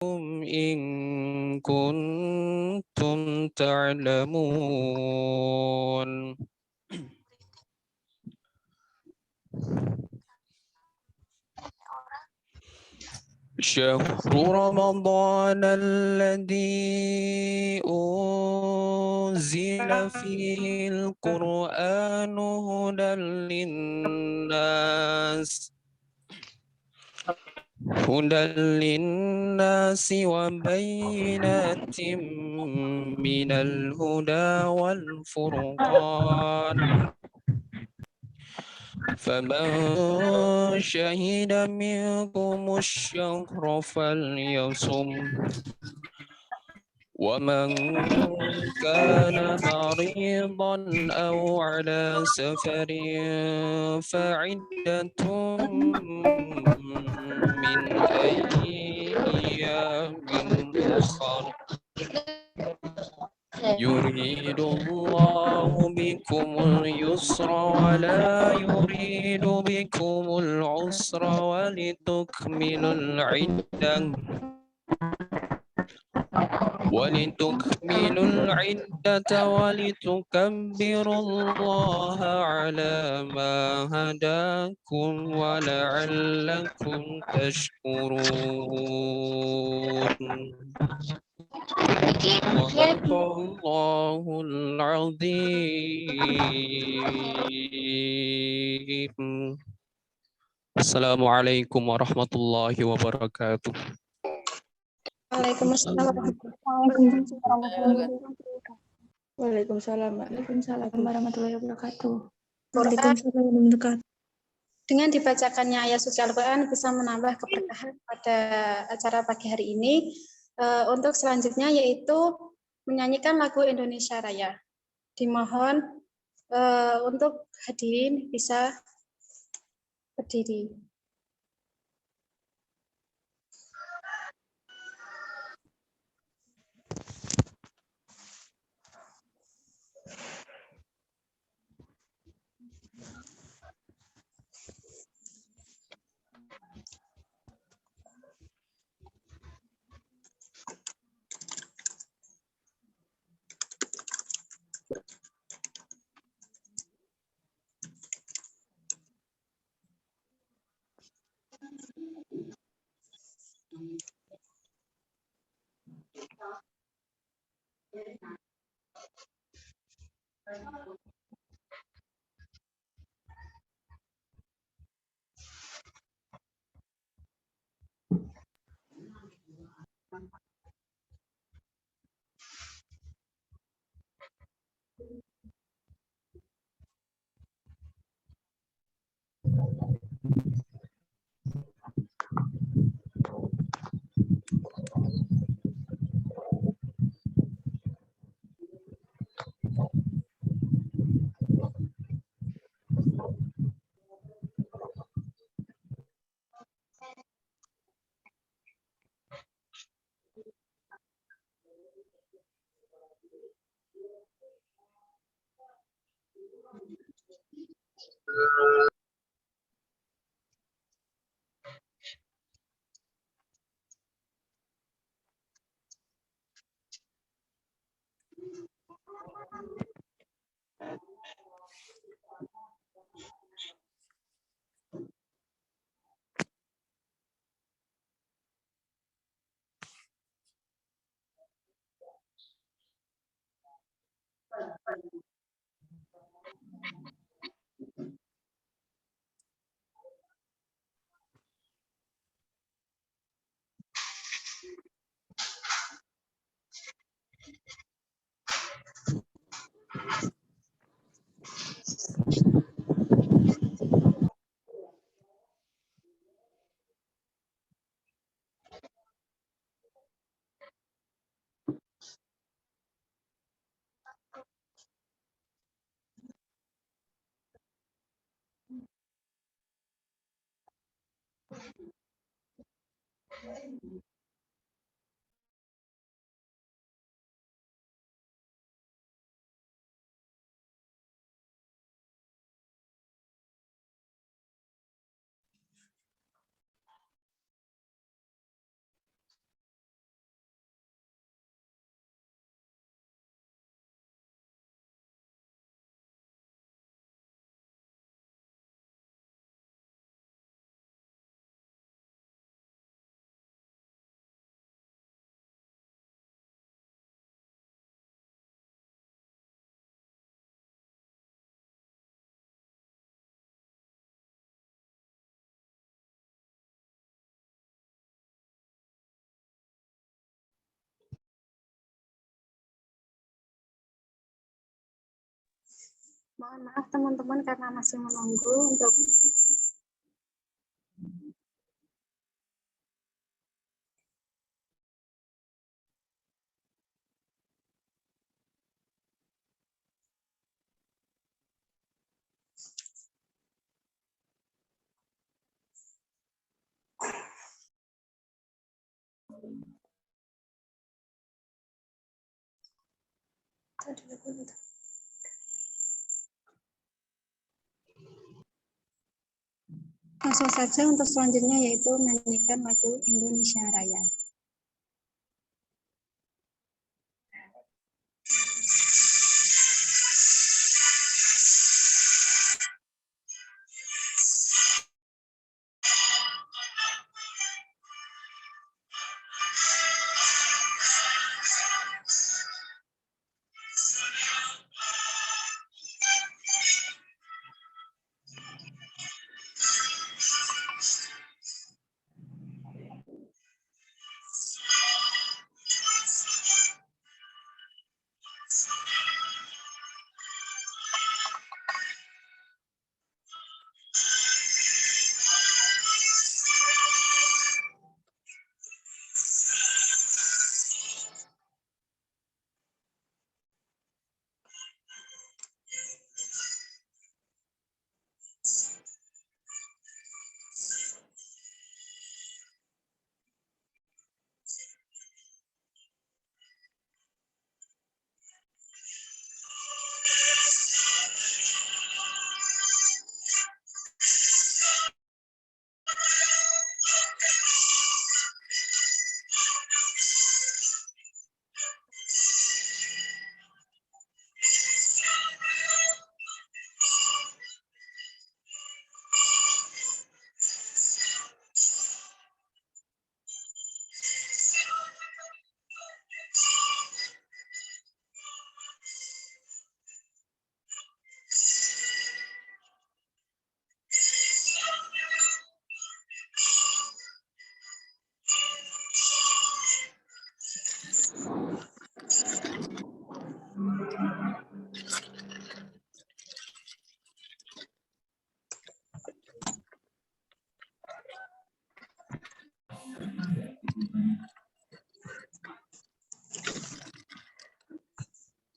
إن كنتم تعلمون. شهر رمضان الذي أنزل فيه القرآن هدى للناس وبينات من الهدى والفرقان، فمن شهد منكم الشهر فليصم، ومن كان مريضا أو على سفر فعدة من أيام أخر، يريد الله بكم اليسر ولا يريد بكم العسر ولتكملوا العدة ولتكبروا الله على ما هداكم ولعلكم تشكرون. صدق الله العظيم. Assalamualaikum warahmatullahi wabarakatuh. Waalaikumsalam warahmatullahi wabarakatuh. Waalaikumsalam warahmatullahi wabarakatuh. Dengan dibacakannya ayat suci Al-Quran bisa menambah keberkahan pada acara pagi hari ini. Untuk selanjutnya yaitu menyanyikan lagu Indonesia Raya. Dimohon untuk hadirin bisa berdiri. Mohon maaf teman-teman karena masih menunggu untuk langsung saja untuk selanjutnya yaitu menyanyikan lagu Indonesia Raya.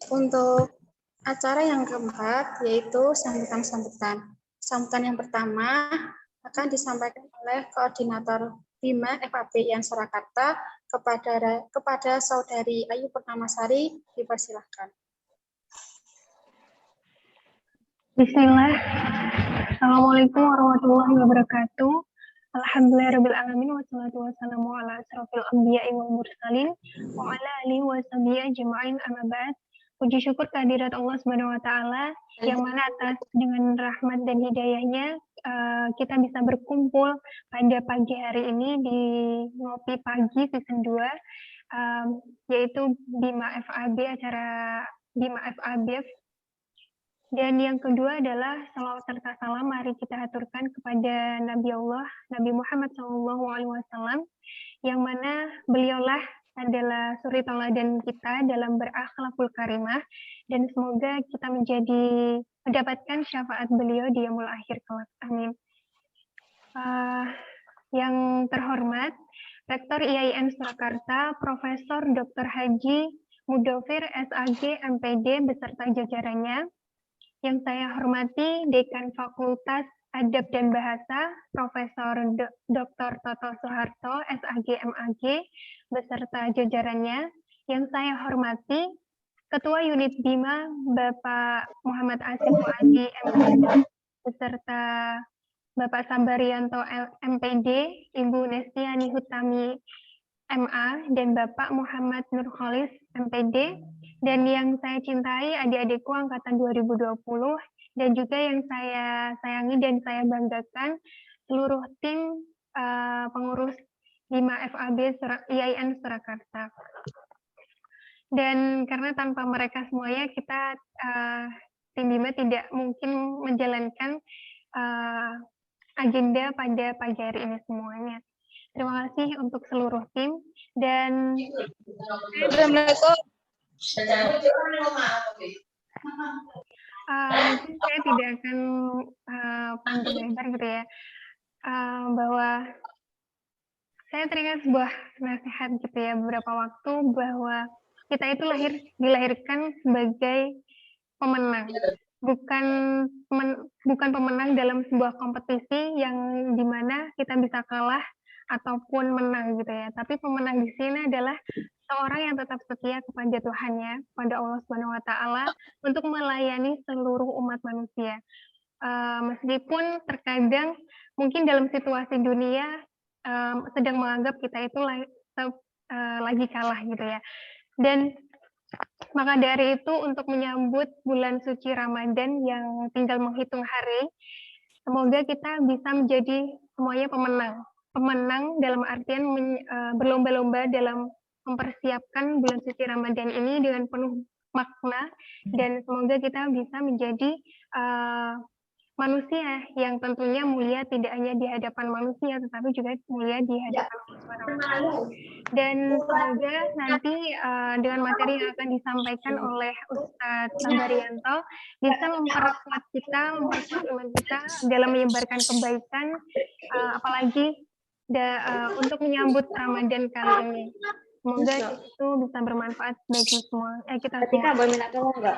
Untuk acara yang keempat yaitu sambutan-sambutan. Sambutan yang pertama akan disampaikan oleh Koordinator Bima FAB yang Surakarta kepada Saudari Ayu Purnamasari, dipersilahkan. Bismillah. Assalamualaikum warahmatullahi wabarakatuh. Alhamdulillahirrabbilalamin wassalatu wassalamu ala asrofil anbiya'i wal mursalin wa ala alihi wa sahbihi ajma'in amma ba'd. Puji syukur kehadirat Allah Subhanahu wa taala yang mana atas dengan rahmat dan hidayahnya kita bisa berkumpul pada pagi hari ini di Ngopi Pagi season 2 yaitu Bima FAB, acara Bima FAB. Dan yang kedua adalah salawat serta salam mari kita aturkan kepada Nabi Allah, Nabi Muhammad SAW, yang mana beliaulah adalah suri tauladan kita dalam berakhlakul karimah, dan semoga kita mendapatkan syafaat beliau di yaumul akhir kelak. Amin. Yang terhormat, Rektor IAIN Surakarta, Profesor Dr. Haji Mudofir SAG MPD beserta jajarannya. Yang saya hormati Dekan Fakultas Adab dan Bahasa, Profesor Dr. Toto Soeharto, SAG MAG, beserta jajarannya. Yang saya hormati Ketua Unit Bima, Bapak Muhammad Asif Fuadi, MPD, beserta Bapak Sambarianto MPD, Ibu Nestiani Hutami, MA, dan Bapak Muhammad Nurholis, MPD, dan yang saya cintai adik-adikku angkatan 2020, dan juga yang saya sayangi dan saya banggakan seluruh tim pengurus Bima FAB IAIN Surakarta. Dan karena tanpa mereka semuanya kita tim Bima tidak mungkin menjalankan agenda pada pagi hari ini semuanya. Terima kasih untuk seluruh tim dan Mungkin saya tidak akan panjang lebar gitu ya, bahwa saya teringat sebuah nasihat gitu ya beberapa waktu bahwa kita itu dilahirkan sebagai pemenang, bukan bukan pemenang dalam sebuah kompetisi yang dimana kita bisa kalah ataupun menang gitu ya. Tapi pemenang di sini adalah seorang yang tetap setia kepada Tuhannya, kepada Allah Subhanahu Wa Taala untuk melayani seluruh umat manusia. Meskipun terkadang mungkin dalam situasi dunia sedang menganggap kita itu lagi kalah gitu ya. Dan maka dari itu untuk menyambut bulan suci Ramadan yang tinggal menghitung hari, semoga kita bisa menjadi semuanya pemenang. Pemenang dalam artian berlomba-lomba dalam mempersiapkan bulan suci Ramadan ini dengan penuh makna, dan semoga kita bisa menjadi manusia yang tentunya mulia tidak hanya di hadapan manusia tetapi juga mulia di hadapan Allah Subhanahu wa Ta'ala. Dan semoga nanti dengan materi yang akan disampaikan oleh Ustadz Sabarianto bisa memperkuat kita, memperkuat iman kita dalam menyebarkan kebaikan, apalagi untuk menyambut Ramadan kali ini. Semoga itu bisa bermanfaat bagi semua kita semua. Boleh minta tolong nggak?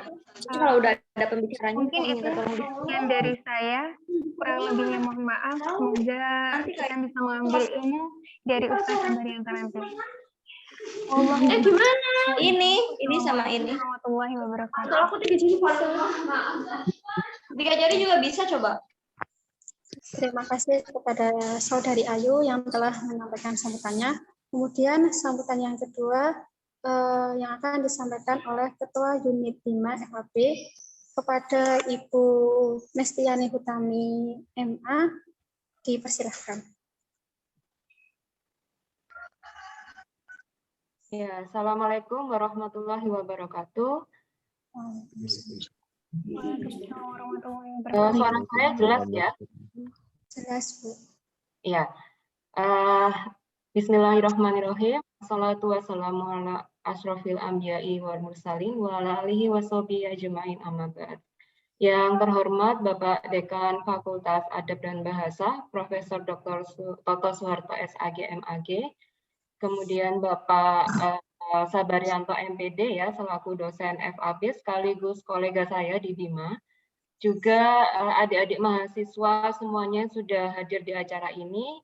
Kalau udah ada pembicaranya, mungkin itu sekian dari saya. Kurang lebihnya mohon maaf. Semoga kita bisa mengambil ilmu dari Ustaz Sabarianto nanti. Gimana? Ini sama ini. Warahmatullahi wabarakatuh. Kalau aku 3 jari foto. 3 jari juga bisa coba. Terima kasih kepada Saudari Ayu yang telah menyampaikan sambutannya. Kemudian sambutan yang kedua yang akan disampaikan oleh Ketua Unit 5 FAB kepada Ibu Mestiani Hutami MA, dipersilahkan. Ya, Assalamualaikum warahmatullahi wabarakatuh. Suara saya jelas ya? Jelas, Bu. Ya. Bismillahirrahmanirrahim. Assalatu wassalamu ala asrofil anbiya'i wal mursalin wa ala alihi wa sahbihi ajma'in amma ba'd. Yang terhormat Bapak Dekan Fakultas Adab dan Bahasa, Profesor Dr. Toto Soeharto SAG MAG, kemudian Bapak Sabarianto MPD ya selaku dosen FAB sekaligus kolega saya di BIMA. Juga adik-adik mahasiswa semuanya sudah hadir di acara ini.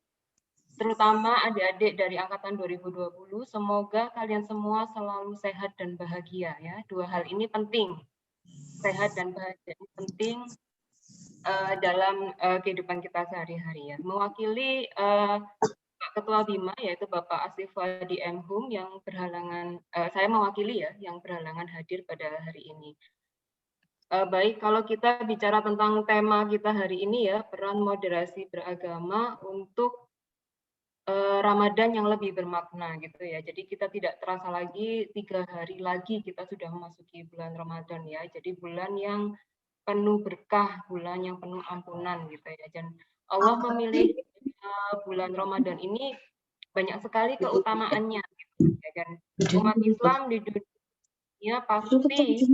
Terutama adik-adik dari angkatan 2020, semoga kalian semua selalu sehat dan bahagia ya. 2 hal ini penting. Sehat dan bahagia ini penting dalam kehidupan kita sehari-hari ya. Mewakili Ketua BIMA yaitu Bapak Asif Wadi M. Hum yang berhalangan, saya mewakili ya, yang berhalangan hadir pada hari ini. Baik, kalau kita bicara tentang tema kita hari ini ya, peran moderasi beragama untuk Ramadan yang lebih bermakna gitu ya. Jadi kita tidak terasa lagi 3 hari lagi kita sudah memasuki bulan Ramadan ya. Jadi bulan yang penuh berkah, bulan yang penuh ampunan gitu ya. Dan Allah memilih bulan Ramadan ini banyak sekali keutamaannya gitu ya kan. Umat Islam di dunia pasti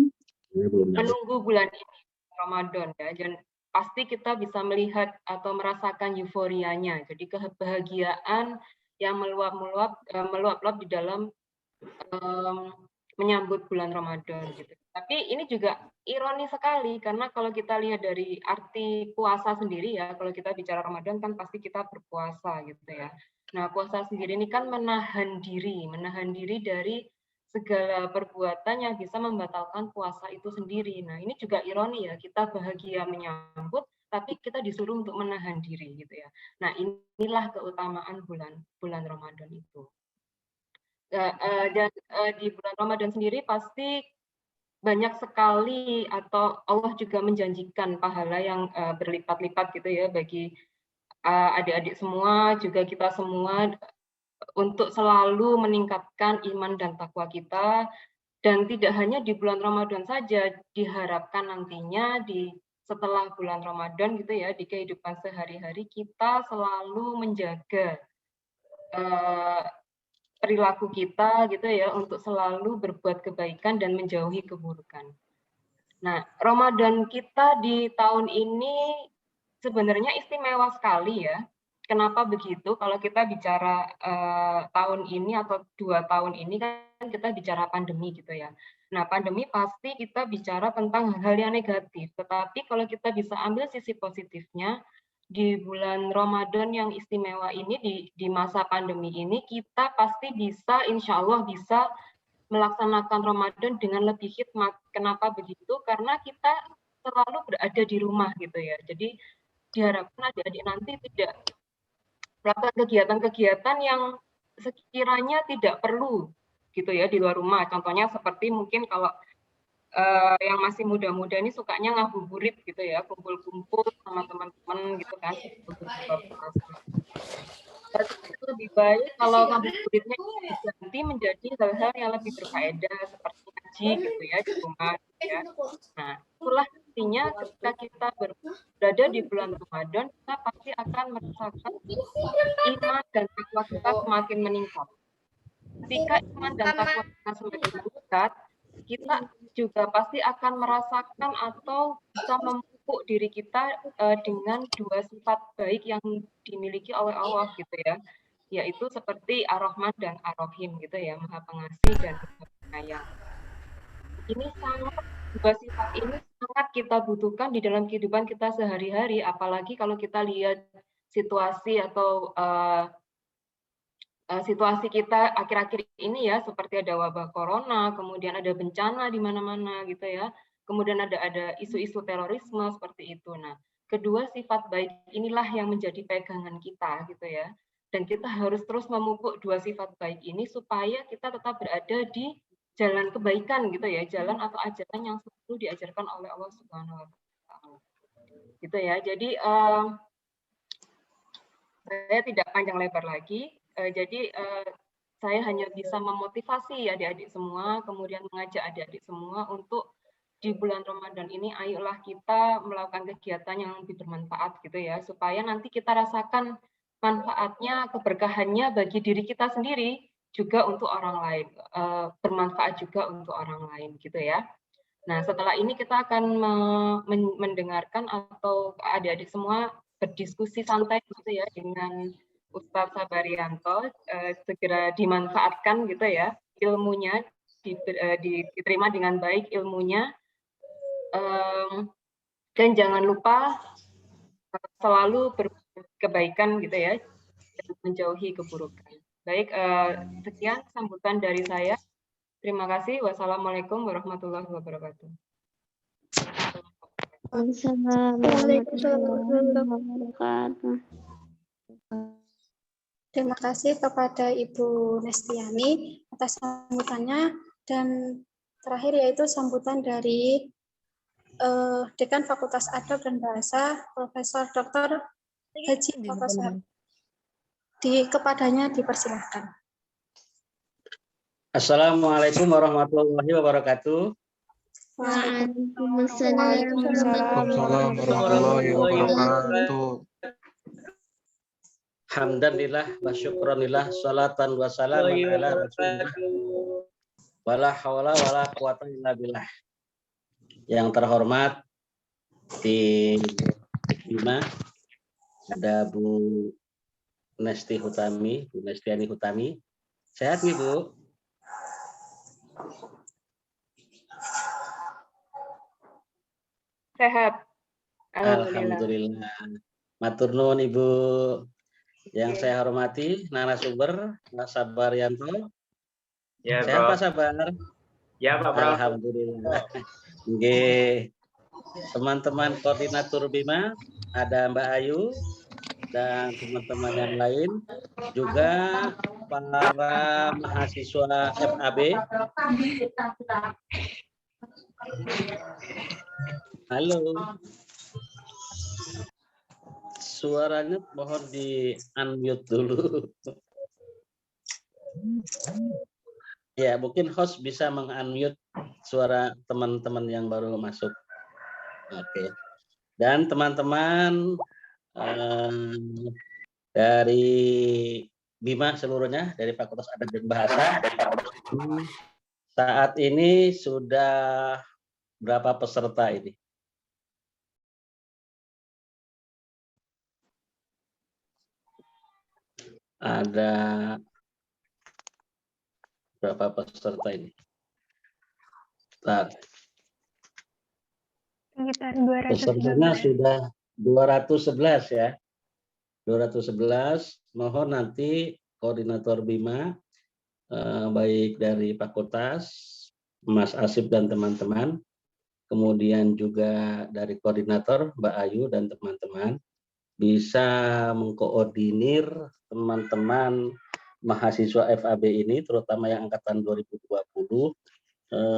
menunggu bulan ini Ramadan ya. Dan pasti kita bisa melihat atau merasakan euforianya. Jadi kebahagiaan yang meluap-luap di dalam menyambut bulan Ramadan gitu. Tapi ini juga ironi sekali karena kalau kita lihat dari arti puasa sendiri ya, kalau kita bicara Ramadan kan pasti kita berpuasa gitu ya. Nah, puasa sendiri ini kan menahan diri dari segala perbuatan yang bisa membatalkan puasa itu sendiri. Nah, ini juga ironi ya, kita bahagia menyambut, tapi kita disuruh untuk menahan diri gitu ya. Nah, inilah keutamaan bulan Ramadan itu. Dan di bulan Ramadan sendiri pasti banyak sekali atau Allah juga menjanjikan pahala yang berlipat-lipat gitu ya bagi adik-adik semua, juga kita semua untuk selalu meningkatkan iman dan takwa kita, dan tidak hanya di bulan Ramadan saja, diharapkan nantinya setelah bulan Ramadan gitu ya, di kehidupan sehari-hari kita selalu menjaga perilaku kita gitu ya, untuk selalu berbuat kebaikan dan menjauhi keburukan. Nah, Ramadan kita di tahun ini sebenarnya istimewa sekali ya. Kenapa begitu? Kalau kita bicara tahun ini atau 2 tahun ini kan kita bicara pandemi gitu ya. Nah, pandemi pasti kita bicara tentang hal-hal yang negatif. Tetapi kalau kita bisa ambil sisi positifnya, di bulan Ramadan yang istimewa ini, di masa pandemi ini, kita pasti bisa, insya Allah bisa melaksanakan Ramadan dengan lebih hikmat. Kenapa begitu? Karena kita selalu berada di rumah gitu ya. Jadi diharapkan adik-adik nanti tidak melakukan kegiatan-kegiatan yang sekiranya tidak perlu gitu ya di luar rumah. Contohnya seperti mungkin kalau yang masih muda-muda ini sukanya ngabuburit gitu ya, kumpul-kumpul sama teman-teman gitu kan. Lebih baik kalau ngabuburitnya diganti menjadi hal-hal yang lebih berfaedah seperti ngaji gitu ya di rumah gitu ya. Nah, itulah artinya ketika kita berada di bulan Ramadan, kita pasti akan merasakan iman dan takwa kita semakin meningkat. Ketika iman dan takwa kita semakin meningkat, kita juga pasti akan merasakan atau bisa memupuk diri kita dengan 2 sifat baik yang dimiliki oleh Allah gitu ya, yaitu seperti Ar-Rahman dan Ar-Rahim gitu ya, Maha Pengasih dan Maha Penyayang. Ini sangat, 2 sifat ini sangat kita butuhkan di dalam kehidupan kita sehari-hari, apalagi kalau kita lihat situasi atau situasi kita akhir-akhir ini ya, seperti ada wabah corona, kemudian ada bencana di mana-mana gitu ya, kemudian ada isu-isu terorisme seperti itu. Nah, kedua sifat baik inilah yang menjadi pegangan kita gitu ya, dan kita harus terus memupuk 2 sifat baik ini supaya kita tetap berada di jalan kebaikan gitu ya, jalan atau ajaran yang selalu diajarkan oleh Allah Subhanahu wa Ta'ala. Gitu ya. Jadi saya tidak panjang lebar lagi. Jadi saya hanya bisa memotivasi adik-adik semua, kemudian mengajak adik-adik semua untuk di bulan Ramadan ini ayolah kita melakukan kegiatan yang lebih bermanfaat gitu ya, supaya nanti kita rasakan manfaatnya, keberkahannya bagi diri kita sendiri, juga untuk orang lain, bermanfaat juga untuk orang lain gitu ya. Nah, setelah ini kita akan mendengarkan atau adik-adik semua berdiskusi santai gitu ya dengan Ustadz Sabarianto, segera dimanfaatkan gitu ya, ilmunya diterima dengan baik ilmunya, dan jangan lupa selalu berkebaikan gitu ya, dan menjauhi keburukan. Baik, sekian sambutan dari saya. Terima kasih. Wassalamualaikum warahmatullahi wabarakatuh. Terima kasih kepada Ibu Nestiani atas sambutannya, dan terakhir yaitu sambutan dari Dekan Fakultas Adab dan Bahasa, Profesor Dr. Haji Profesor. Kepadanya dipersilahkan. Assalamualaikum warahmatullahi wabarakatuh. Waalaikumsalam warahmatullahi wabarakatuh. Alhamdulillah wa syukranillah, salatan wa salaman ala rasulillah, wala hawla wala quwata illa billah. Yang terhormat di Bima, ada Bu Nesti Hutami, Bu Nestiani Hutami. Sehat nih Bu? Sehat. Alhamdulillah. Matur nuwun Ibu. Yang saya hormati narasumber Mas Sabarianto. Ya, Sehat Bro. Pak Sabar? Ya, Pak Bro. Alhamdulillah. Nggih. Teman-teman koordinator Bima, ada Mbak Ayu dan teman-teman yang lain, juga para mahasiswa FAB. Halo. Suaranya mohon di unmute dulu. Ya, mungkin host bisa meng-unmute suara teman-teman yang baru masuk. Oke. Dan teman-teman dari Bima seluruhnya, dari Fakultas Adab dan Bahasa, saat ini sudah berapa peserta ini? Ada berapa peserta ini? Bentar. Sekitar Pesertanya 211. sudah 211 ya. 211. Mohon nanti koordinator BIMA baik dari fakultas, Mas Asif dan teman-teman, kemudian juga dari koordinator Mbak Ayu dan teman-teman, bisa mengkoordinir teman-teman mahasiswa FAB ini, terutama yang angkatan 2020,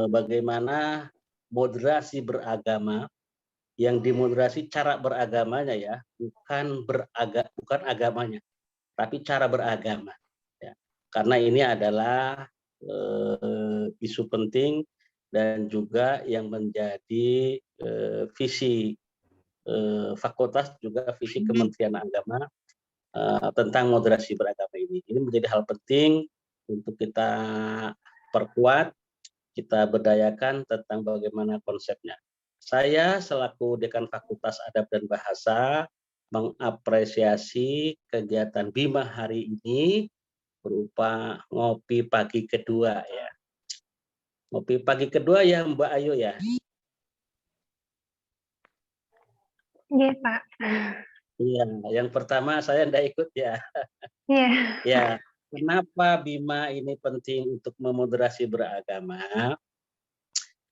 bagaimana moderasi beragama, yang dimoderasi cara beragamanya ya, bukan agamanya, tapi cara beragama. Ya. Karena ini adalah isu penting dan juga yang menjadi visi fakultas, juga visi Kementerian Agama tentang moderasi beragama ini. Ini menjadi hal penting untuk kita perkuat, kita berdayakan tentang bagaimana konsepnya. Saya selaku Dekan Fakultas Adab dan Bahasa mengapresiasi kegiatan BIMA hari ini berupa ngopi pagi kedua ya. Ngopi pagi kedua ya Mbak Ayu ya. Iya, Pak. Iya, yang pertama saya tidak ikut ya. Iya. Ya, kenapa BIMA ini penting untuk memoderasi beragama?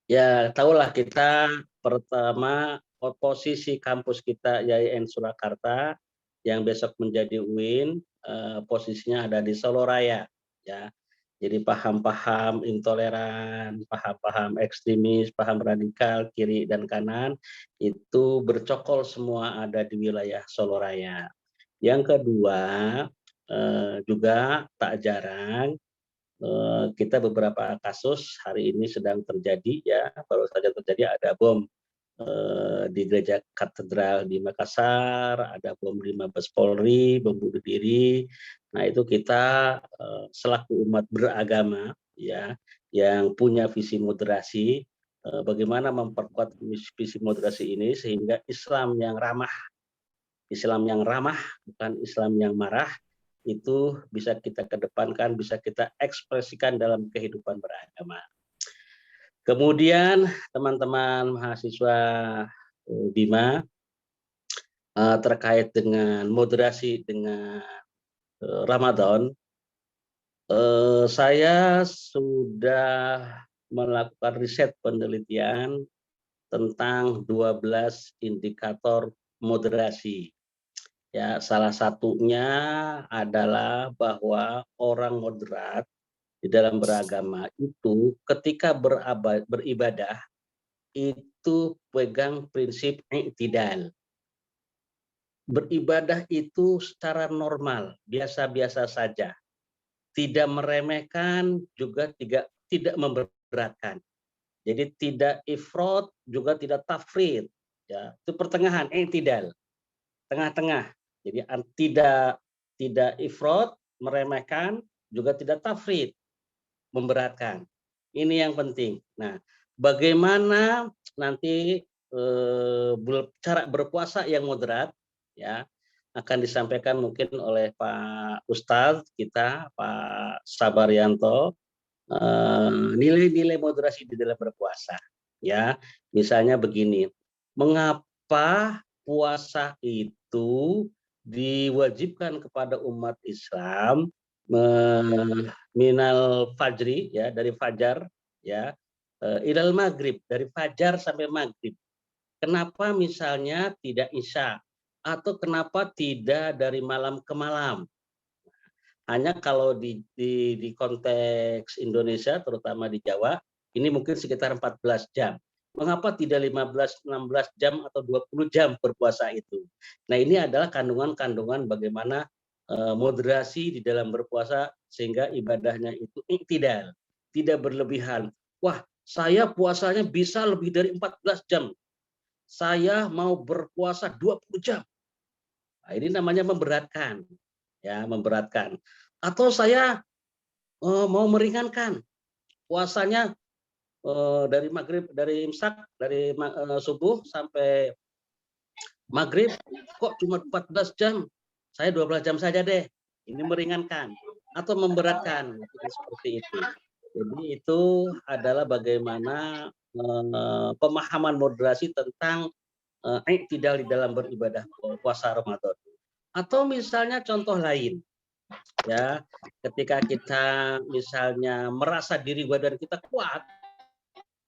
Ya, tahulah kita pertama posisi kampus kita YAIN Surakarta yang besok menjadi UIN, posisinya ada di Solo Raya ya. Jadi paham-paham intoleran, paham-paham ekstremis, paham radikal kiri dan kanan itu bercokol semua ada di wilayah Solo Raya. Yang kedua juga tak jarang kita beberapa kasus hari ini sedang terjadi ya, baru saja terjadi ada bom di gereja katedral di Makassar, ada bom di Mabes Polri, bom bunuh diri. Nah itu kita selaku umat beragama ya yang punya visi moderasi, bagaimana memperkuat visi moderasi ini sehingga Islam yang ramah bukan Islam yang marah, itu bisa kita kedepankan, bisa kita ekspresikan dalam kehidupan beragama. Kemudian teman-teman mahasiswa BIMA terkait dengan moderasi dengan Ramadan, saya sudah melakukan riset penelitian tentang 12 indikator moderasi. Ya, salah satunya adalah bahwa orang moderat di dalam beragama itu ketika beribadah itu pegang prinsip i'tidal. Beribadah itu secara normal, biasa-biasa saja. Tidak meremehkan, juga tidak memberatkan. Jadi tidak ifrat, juga tidak tafrid. Ya, itu pertengahan, i'tidal. Tengah-tengah. Jadi tidak ifrat, meremehkan, juga tidak tafrid, memberatkan. Ini yang penting. Nah, bagaimana nanti cara berpuasa yang moderat ya akan disampaikan mungkin oleh Pak Ustadz kita, Pak Sabaryanto, nilai-nilai moderasi di dalam berpuasa. Ya, misalnya begini, mengapa puasa itu diwajibkan kepada umat Islam minal fajri ya, dari fajar ya, ilal maghrib, dari fajar sampai maghrib. Kenapa misalnya tidak isya, atau kenapa tidak dari malam ke malam? Hanya kalau di konteks Indonesia, terutama di Jawa, ini mungkin sekitar 14 jam. Mengapa tidak 15, 16 jam atau 20 jam berpuasa itu? Nah, ini adalah kandungan-kandungan bagaimana moderasi di dalam berpuasa sehingga ibadahnya itu i'tidal, tidak berlebihan. Wah, saya puasanya bisa lebih dari 14 jam. Saya mau berpuasa 20 jam. Nah, ini namanya memberatkan. Ya, memberatkan. Atau saya mau meringankan. Puasanya dari maghrib, dari imsak, dari subuh sampai maghrib, kok cuma 14 jam? Saya 12 jam saja deh. Ini meringankan atau memberatkan, seperti itu. Jadi itu adalah bagaimana pemahaman moderasi tentang tidak di dalam beribadah puasa Ramadan. Atau misalnya contoh lain, ya, ketika kita misalnya merasa diri badan kita kuat,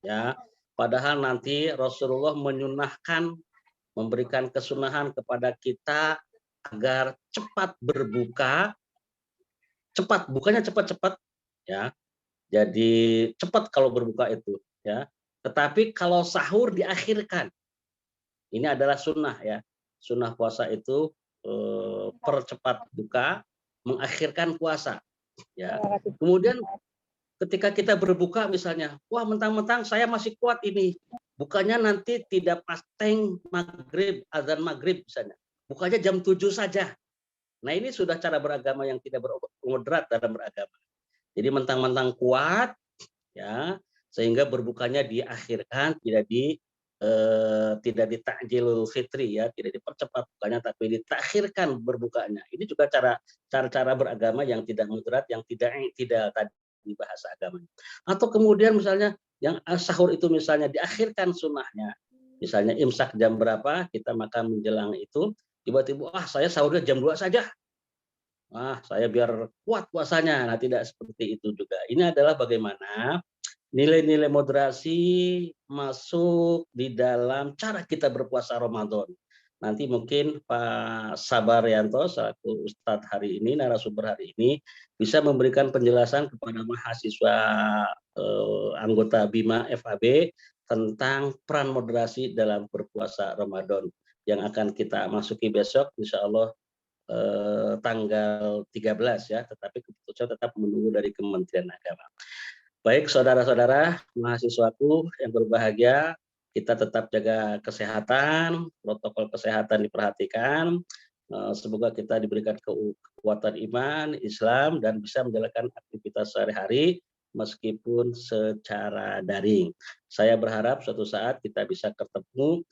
ya, padahal nanti Rasulullah menyunahkan, memberikan kesunahan kepada kita agar cepat berbuka, cepat bukanya cepat-cepat, ya. Jadi cepat kalau berbuka itu, ya. Tetapi kalau sahur diakhirkan, ini adalah sunnah, ya. Sunnah puasa itu percepat buka, mengakhirkan puasa, ya. Kemudian ketika kita berbuka misalnya, wah mentang-mentang saya masih kuat ini, bukanya nanti tidak pas teng maghrib, azan maghrib misalnya, bukanya jam 7 saja. Nah ini sudah cara beragama yang tidak moderat dalam beragama. Jadi mentang-mentang kuat, ya, sehingga berbukanya diakhirkan, tidak ditakjilul fitri, ya, tidak dipercepat bukanya, tapi ditakhirkan berbukanya. Ini juga cara beragama yang tidak moderat, yang tidak tadi bahasa agama. Atau kemudian misalnya yang sahur itu misalnya diakhirkan sunnahnya, misalnya imsak jam berapa, kita makan menjelang itu, tiba-tiba saya sahurnya jam 2 saja. Saya biar kuat puasanya. Nah, tidak seperti itu juga. Ini adalah bagaimana nilai-nilai moderasi masuk di dalam cara kita berpuasa Ramadan. Nanti mungkin Pak Sabaryanto selaku Ustadz hari ini, narasumber hari ini, bisa memberikan penjelasan kepada mahasiswa anggota BIMA FAB tentang peran moderasi dalam berpuasa Ramadan yang akan kita masuki besok, insya Allah tanggal 13, ya, tetapi keputusan tetap menunggu dari Kementerian Agama. Baik saudara-saudara mahasiswaku yang berbahagia, kita tetap jaga kesehatan, protokol kesehatan diperhatikan, semoga kita diberikan kekuatan iman, Islam, dan bisa menjalankan aktivitas sehari-hari meskipun secara daring. Saya berharap suatu saat kita bisa ketemu,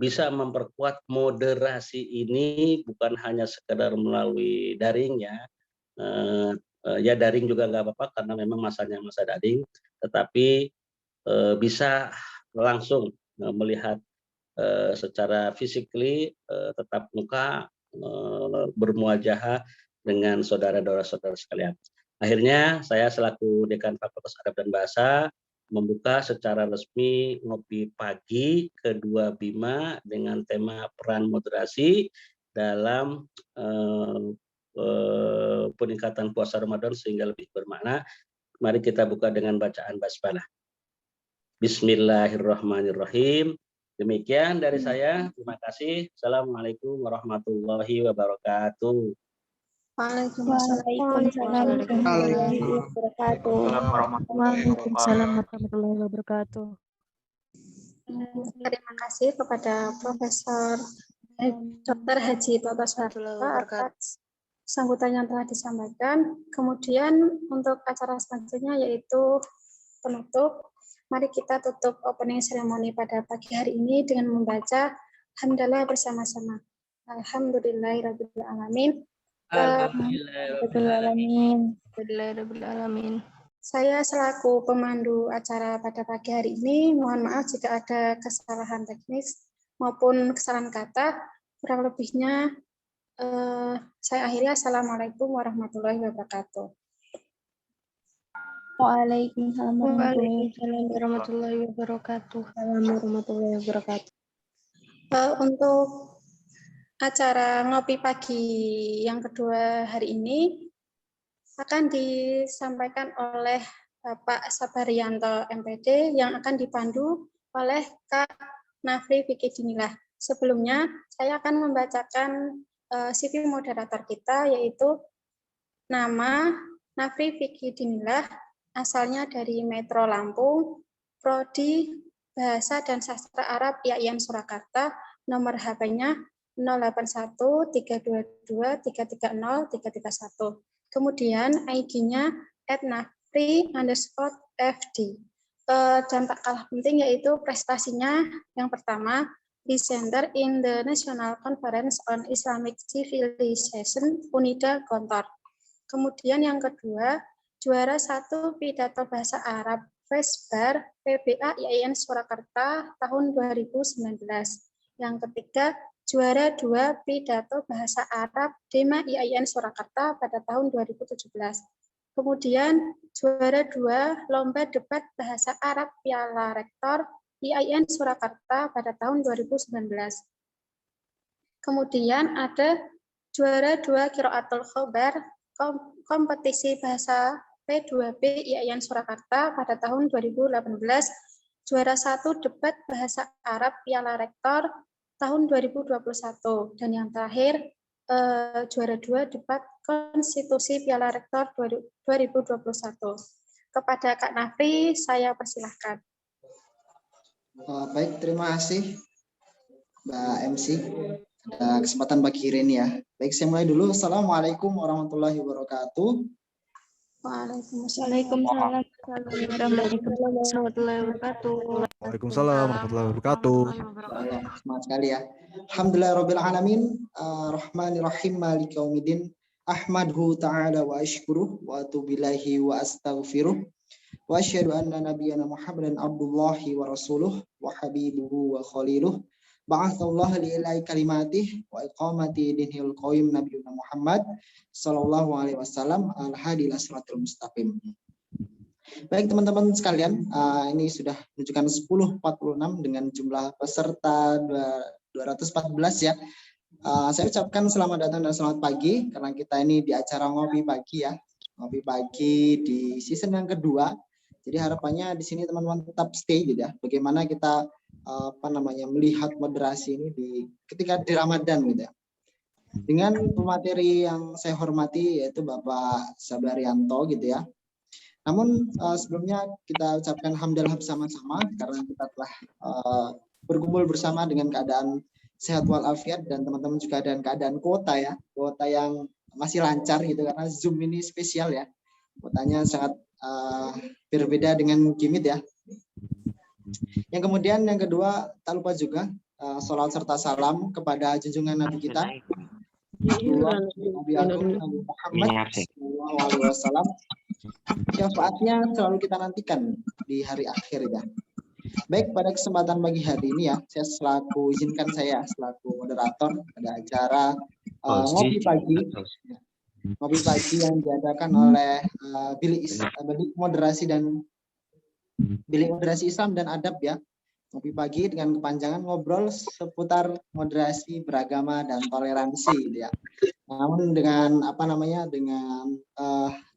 bisa memperkuat moderasi ini bukan hanya sekedar melalui daring, ya. Ya daring juga nggak apa-apa karena memang masanya masa daring, tetapi bisa langsung melihat secara physically, tetap muka, bermuajahah dengan saudara-saudara sekalian. Akhirnya saya selaku Dekan Fakultas Adab dan Bahasa membuka secara resmi ngopi pagi kedua BIMA dengan tema peran moderasi dalam peningkatan puasa Ramadan sehingga lebih bermakna. Mari kita buka dengan bacaan basmalah. Bismillahirrahmanirrahim. Demikian dari saya. Terima kasih. Assalamualaikum warahmatullahi wabarakatuh. Waalaikumsalam warahmatullahi wabarakatuh. Terima kasih kepada Profesor Dr. Haji Toto Suharto atas sambutan yang telah disampaikan. Kemudian untuk acara selanjutnya yaitu penutup. Mari kita tutup opening ceremony pada pagi hari ini dengan membaca hamdalah bersama-sama. Alhamdulillahirabbil alamin. Alhamdulillahirrahmanirrahim. Saya selaku pemandu acara pada pagi hari ini, mohon maaf jika ada kesalahan teknis maupun kesalahan kata. Kurang lebihnya saya akhiri. Assalamualaikum warahmatullahi wabarakatuh. Waalaikumsalam warahmatullahi wabarakatuh. Untuk acara ngopi pagi yang kedua hari ini akan disampaikan oleh Bapak Sabaryanto MPD yang akan dipandu oleh Kak Nafri Fikidinilah. Sebelumnya saya akan membacakan CV moderator kita, yaitu nama Nafri Fikidinilah, asalnya dari Metro Lampung, Prodi Bahasa dan Sastra Arab IAIN Surakarta, nomor HP-nya 081 322 330 331. Kemudian ID-nya @nafri_fd. dan tak kalah penting yaitu prestasinya yang pertama, presenter in the National Conference on Islamic Civilization UNIDA Gontor. Kemudian yang kedua, juara 1 pidato bahasa Arab Vesbar PBA IAIN Surakarta tahun 2019. Yang ketiga, juara 2 pidato bahasa Arab Dema IAIN Surakarta pada tahun 2017. Kemudian juara 2 lomba debat bahasa Arab Piala Rektor IAIN Surakarta pada tahun 2019. Kemudian ada juara 2 Qiraatul Khobar kompetisi bahasa P2B IAIN Surakarta pada tahun 2018. Juara 1 debat bahasa Arab Piala Rektor tahun 2021. Dan yang terakhir juara 2 debat konstitusi Piala Rektor 2021. Kepada Kak Nafri, saya persilahkan. Baik, terima kasih Mbak MC. Ada kesempatan bagi Irene ya. Baik, saya mulai dulu. Assalamualaikum warahmatullahi wabarakatuh. Waalaikumsalam warahmatullahi wabarakatuh. Waalaikumsalam warahmatullahi wabarakatuh. Semangat sekali ya. Alhamdulillahirabbil alamin, rahmanirrahim, maliki yaumiddin. Ahmadhu ta'ala wa ashkuruh wa atubu ilaihi wa astaghfiruh. Wa asyhadu anna nabiyyana Muhammadan abdullahi wa rasuluh wa habibuhu wa khaliluh. Ba'atsallahu li'ilai kalimatih wa iqamati dinil qayyim nabiyuna Muhammad sallallahu alaihi wasallam al-hadi ila siratal mustaqim. Baik teman-teman sekalian, ini sudah menunjukkan 10.46 dengan jumlah peserta 214 ya. Saya ucapkan selamat datang dan selamat pagi karena kita ini di acara ngopi pagi ya. Ngopi pagi di season yang kedua. Jadi harapannya di sini teman-teman tetap stay gitu ya. Bagaimana kita melihat moderasi ini ketika di Ramadan gitu ya. Dengan pemateri yang saya hormati yaitu Bapak Sabarianto gitu ya. Namun sebelumnya kita ucapkan hamdalah bersama-sama karena kita telah berkumpul bersama dengan keadaan sehat walafiat dan teman-teman juga dengan keadaan kuota ya. Kuota yang masih lancar gitu karena Zoom ini spesial ya. Kuotanya sangat berbeda dengan Gimit ya. Yang kemudian yang kedua tak lupa juga salat serta salam kepada junjungan Nabi kita Nabi Agung Nabi Muhammad SAW. Syafaatnya selalu kita nantikan di hari akhir ya. Baik, pada kesempatan pagi hari ini ya, saya selaku moderator pada acara ngopi pagi yang diadakan oleh Bilik Moderasi Islam dan Adab ya. Ngopi pagi dengan kepanjangan ngobrol seputar moderasi beragama dan toleransi gitu ya. Namun dengan dengan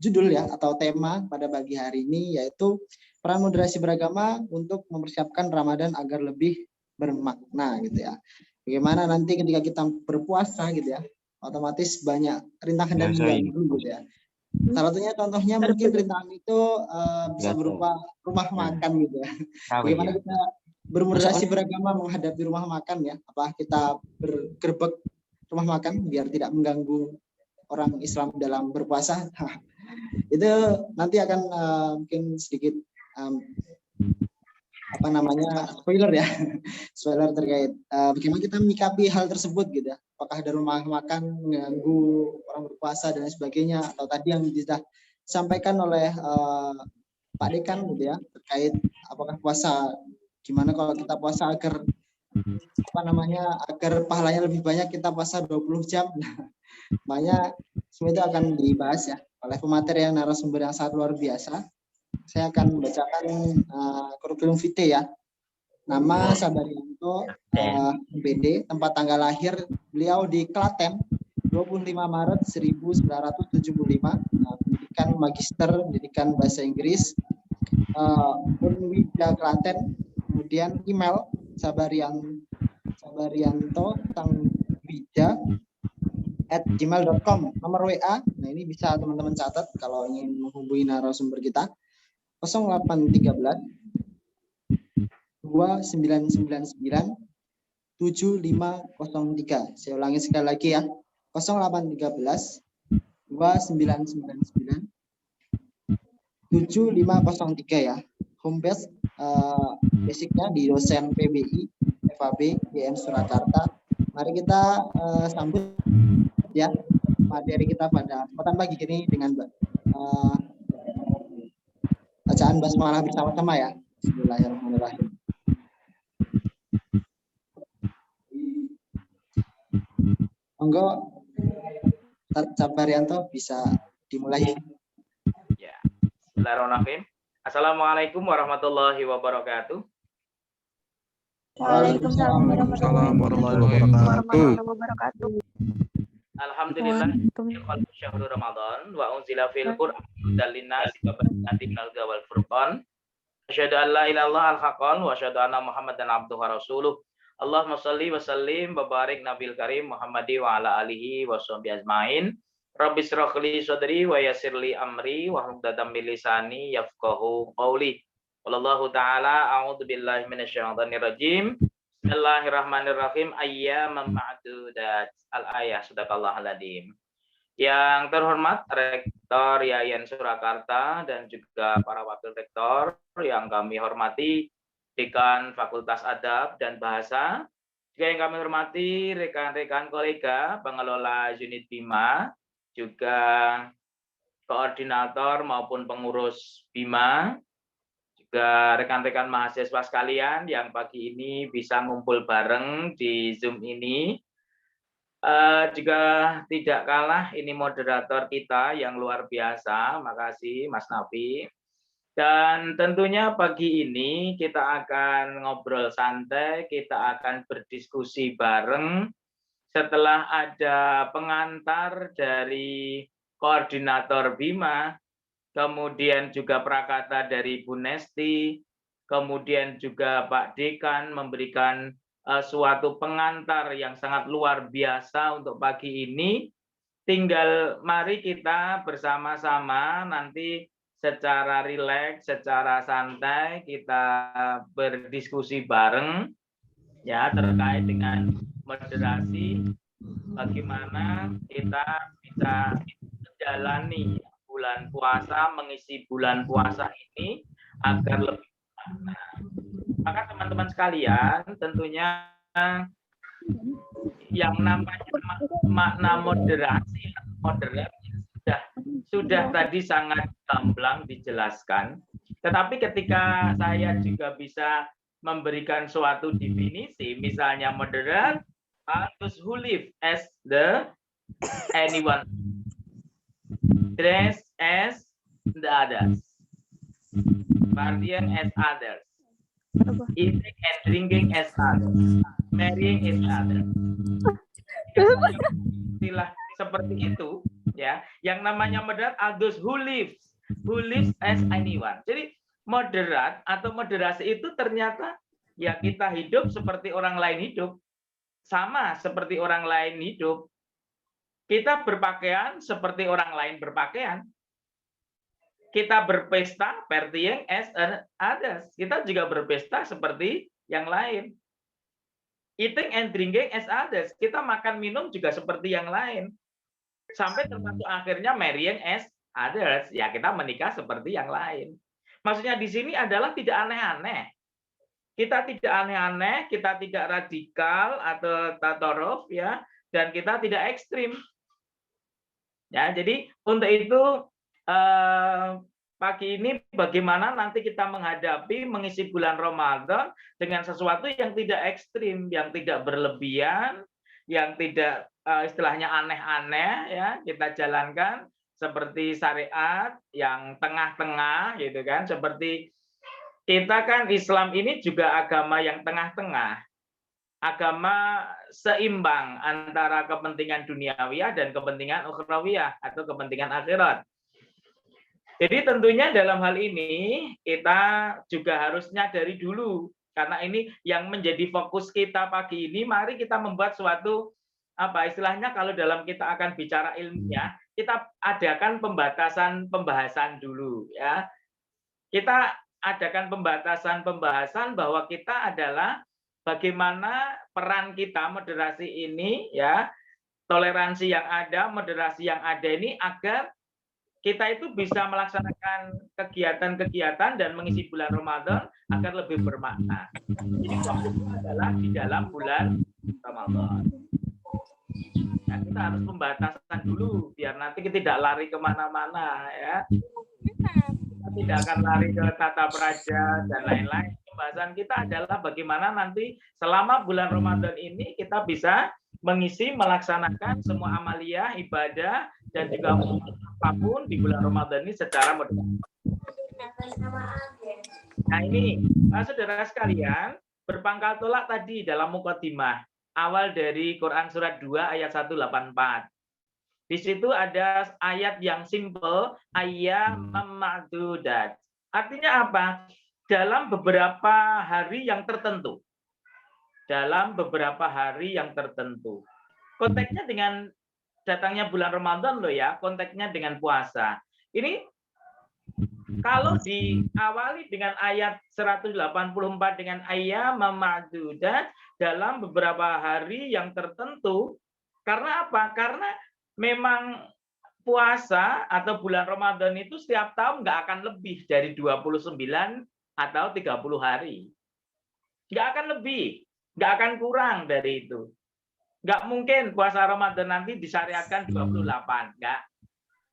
judul ya atau tema pada pagi hari ini yaitu peran moderasi beragama untuk mempersiapkan Ramadan agar lebih bermakna gitu ya. Bagaimana nanti ketika kita berpuasa gitu ya, otomatis banyak rintangan dan mengganggu gitu ya. Salah satunya contohnya mungkin rintangan itu bisa berupa rumah makan gitu ya. Bagaimana kita bermoderasi beragama menghadapi rumah makan ya. Apa kita bergerbek rumah makan biar tidak mengganggu orang Islam dalam berpuasa. Itu nanti akan mungkin sedikit spoiler ya. Spoiler terkait bagaimana kita menyikapi hal tersebut gitu ya. Apakah ada rumah makan mengganggu orang berpuasa dan sebagainya atau tadi yang sudah disampaikan oleh Pak Dekan gitu ya terkait apakah puasa gimana kalau kita puasa agar agar pahalanya lebih banyak kita puasa 20 jam. Makanya semua itu akan dibahas ya oleh pemateri yang narasumber yang sangat luar biasa. Saya akan membacakan kurikulum vitae ya. Nama Sabarianto MPD, tempat tanggal lahir beliau di Klaten 25 Maret 1975, pendidikan magister, pendidikan bahasa Inggris, Unwida Klaten, kemudian email sabarianto@gmail.com, nomor WA, nah ini bisa teman-teman catat kalau ingin menghubungi narasumber kita, 0813 2999 7503. Saya ulangi sekali lagi ya. 0813 2999 7503 ya. home base basicnya di dosen PBI FAB IAIN Surakarta. Mari kita sambut ya materi kita pada kesempatan pagi ini dengan bacaan basmalah bersama-sama ya. Bismillahirrahmanirrahim. Monggo Sabarianto bisa dimulai. Ya. Bismillahirrahmanirrahim. Assalamualaikum warahmatullahi wabarakatuh. Waalaikumsalam warahmatullahi wabarakatuh. Alhamdulillah syahrul Ramadan wa unzila fil Qur'an hudan linnasi wa bayyinatin minal huda wal furqan. Asyhadu an la ilaha illallah al-haqqan wa asyhadu anna Muhammadan abduhu wa rasuluh. Allahumma shalli wa sallim wa barik nabil karim Muhammadi wa ala alihi wa sahbihi ajmain. Rabbi shrah li sadri wa yassir li amri wa hlul 'uqdatam min lisani yafqahu qawli. Wallahu ta'ala a'udzu billahi minasyaitonir rajim. Bismillahirrahmanirrahim. Ayyaman ma'dudat. Al-ayah sadaqallahul adzim. Yang terhormat Rektor IAIN Surakarta dan juga para wakil rektor yang kami hormati, Dekan Fakultas Adab dan Bahasa, juga yang kami hormati rekan-rekan kolega pengelola unit BIMA, juga koordinator maupun pengurus BIMA, juga rekan-rekan mahasiswa sekalian yang pagi ini bisa ngumpul bareng di Zoom ini. Juga tidak kalah ini moderator kita yang luar biasa, makasih Mas Nafi. Dan tentunya pagi ini kita akan ngobrol santai, kita akan berdiskusi bareng setelah ada pengantar dari koordinator BIMA, kemudian juga prakata dari Bu Nesti, kemudian juga Pak Dekan memberikan suatu pengantar yang sangat luar biasa untuk pagi ini. Tinggal mari kita bersama-sama nanti secara rileks, secara santai kita berdiskusi bareng ya terkait dengan moderasi, bagaimana kita bisa menjalani bulan puasa, mengisi bulan puasa ini agar lebih makna. Maka teman-teman sekalian, tentunya yang namanya makna moderasi, moderat sudah tadi sangat gamblang dijelaskan. Tetapi ketika saya juga bisa memberikan suatu definisi, misalnya moderate, those who live as the anyone, dress as the others, partying as others, eating and drinking as others, marrying as others. Istilah seperti itu ya. Yang namanya moderat are those who lives as anyone. Jadi moderat atau moderasi itu ternyata ya kita hidup seperti orang lain hidup, sama seperti orang lain hidup. Kita berpakaian seperti orang lain berpakaian. Kita berpesta partying as others. Kita juga berpesta seperti yang lain. Eating and drinking as others. Kita makan minum juga seperti yang lain. Sampai termasuk akhirnya marrying as others. Ya kita menikah seperti yang lain. Maksudnya di sini adalah tidak aneh-aneh. Kita tidak aneh-aneh, kita tidak radikal atau tatoruf ya, dan kita tidak ekstrim. Ya, jadi untuk itu pagi ini bagaimana nanti kita menghadapi mengisi bulan Ramadan dengan sesuatu yang tidak ekstrim, yang tidak berlebihan, yang tidak istilahnya aneh-aneh ya, kita jalankan seperti syariat yang tengah-tengah gitu kan, seperti kita kan Islam ini juga agama yang tengah-tengah. Agama seimbang antara kepentingan duniawiyah dan kepentingan ukhrawiyah atau kepentingan akhirat. Jadi tentunya dalam hal ini kita juga harusnya dari dulu, karena ini yang menjadi fokus kita pagi ini. Mari kita membuat suatu apa istilahnya kalau dalam kita akan bicara ilmiah, kita adakan pembahasan dulu ya. Kita adakan pembahasan bahwa kita adalah bagaimana peran kita moderasi ini ya, toleransi yang ada, moderasi yang ada ini agar kita itu bisa melaksanakan kegiatan-kegiatan dan mengisi bulan Ramadan agar lebih bermakna. Jadi fokusnya adalah di dalam bulan Ramadan. Nah, kita harus pembatasan dulu biar nanti kita tidak lari kemana-mana ya. Kita tidak akan lari ke tata praja dan lain-lain. Pembahasan kita adalah bagaimana nanti selama bulan Ramadan ini kita bisa mengisi, melaksanakan semua amaliyah, ibadah, dan juga apapun di bulan Ramadan ini secara modern. Nah ini, saudara sekalian, berpangkal tolak tadi dalam mukaddimah, awal dari Quran Surat 2 ayat 184. Di situ ada ayat yang simple, ayyam ma'dudat. Artinya apa? Dalam beberapa hari yang tertentu. Dalam beberapa hari yang tertentu. Konteksnya dengan datangnya bulan Ramadan loh ya, konteksnya dengan puasa. Ini kalau diawali dengan ayat 184 dengan ayyam ma'dudat dalam beberapa hari yang tertentu. Karena apa? Karena memang puasa atau bulan Ramadan itu setiap tahun nggak akan lebih dari 29 atau 30 hari. Nggak akan lebih, nggak akan kurang dari itu. Nggak mungkin puasa Ramadan nanti disyariatkan 28,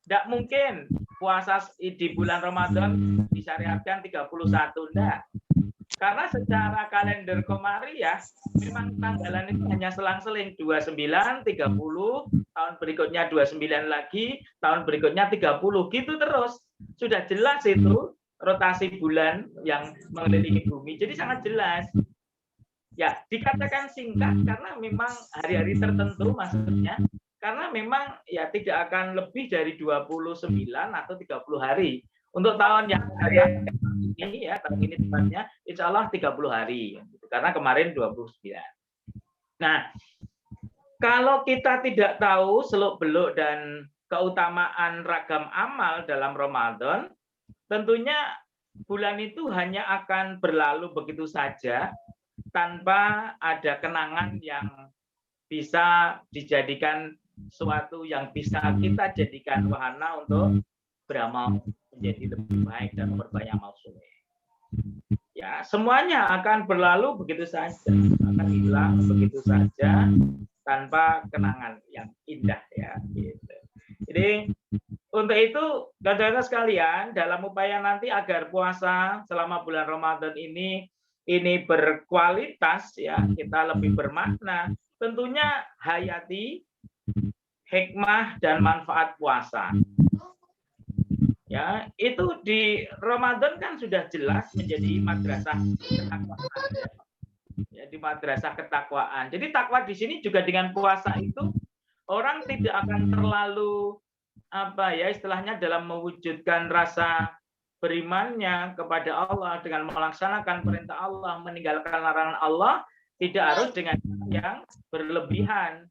nggak mungkin puasa di bulan Ramadan disyariatkan 31, enggak. Karena secara kalender Komariah memang tanggalan itu hanya selang-seling 29, 30, tahun berikutnya 29 lagi, tahun berikutnya 30, gitu terus. Sudah jelas itu rotasi bulan yang mengelilingi bumi. Jadi sangat jelas. Ya, dikatakan singkat karena memang hari-hari tertentu maksudnya, karena memang ya tidak akan lebih dari 29 atau 30 hari. Untuk tahun yang ini ya, tahun ini tepatnya insya Allah 30 hari. Karena kemarin 29. Nah, kalau kita tidak tahu seluk-beluk dan keutamaan ragam amal dalam Ramadan, tentunya bulan itu hanya akan berlalu begitu saja tanpa ada kenangan yang bisa dijadikan suatu yang bisa kita jadikan wahana untuk beramal menjadi lebih baik dan memperbanyak amal soleh. Ya, semuanya akan berlalu begitu saja, akan hilang begitu saja tanpa kenangan yang indah ya. Gitu. Jadi untuk itu, saudara sekalian, dalam upaya nanti agar puasa selama bulan Ramadan ini berkualitas ya, kita lebih bermakna. Tentunya hayati hikmah dan manfaat puasa. Ya, itu di Ramadan kan sudah jelas menjadi madrasah ketakwaan. Ya, di madrasah ketakwaan. Jadi takwa di sini juga dengan puasa itu orang tidak akan terlalu apa ya istilahnya dalam mewujudkan rasa berimannya kepada Allah dengan melaksanakan perintah Allah, meninggalkan larangan Allah, tidak harus dengan yang berlebihan.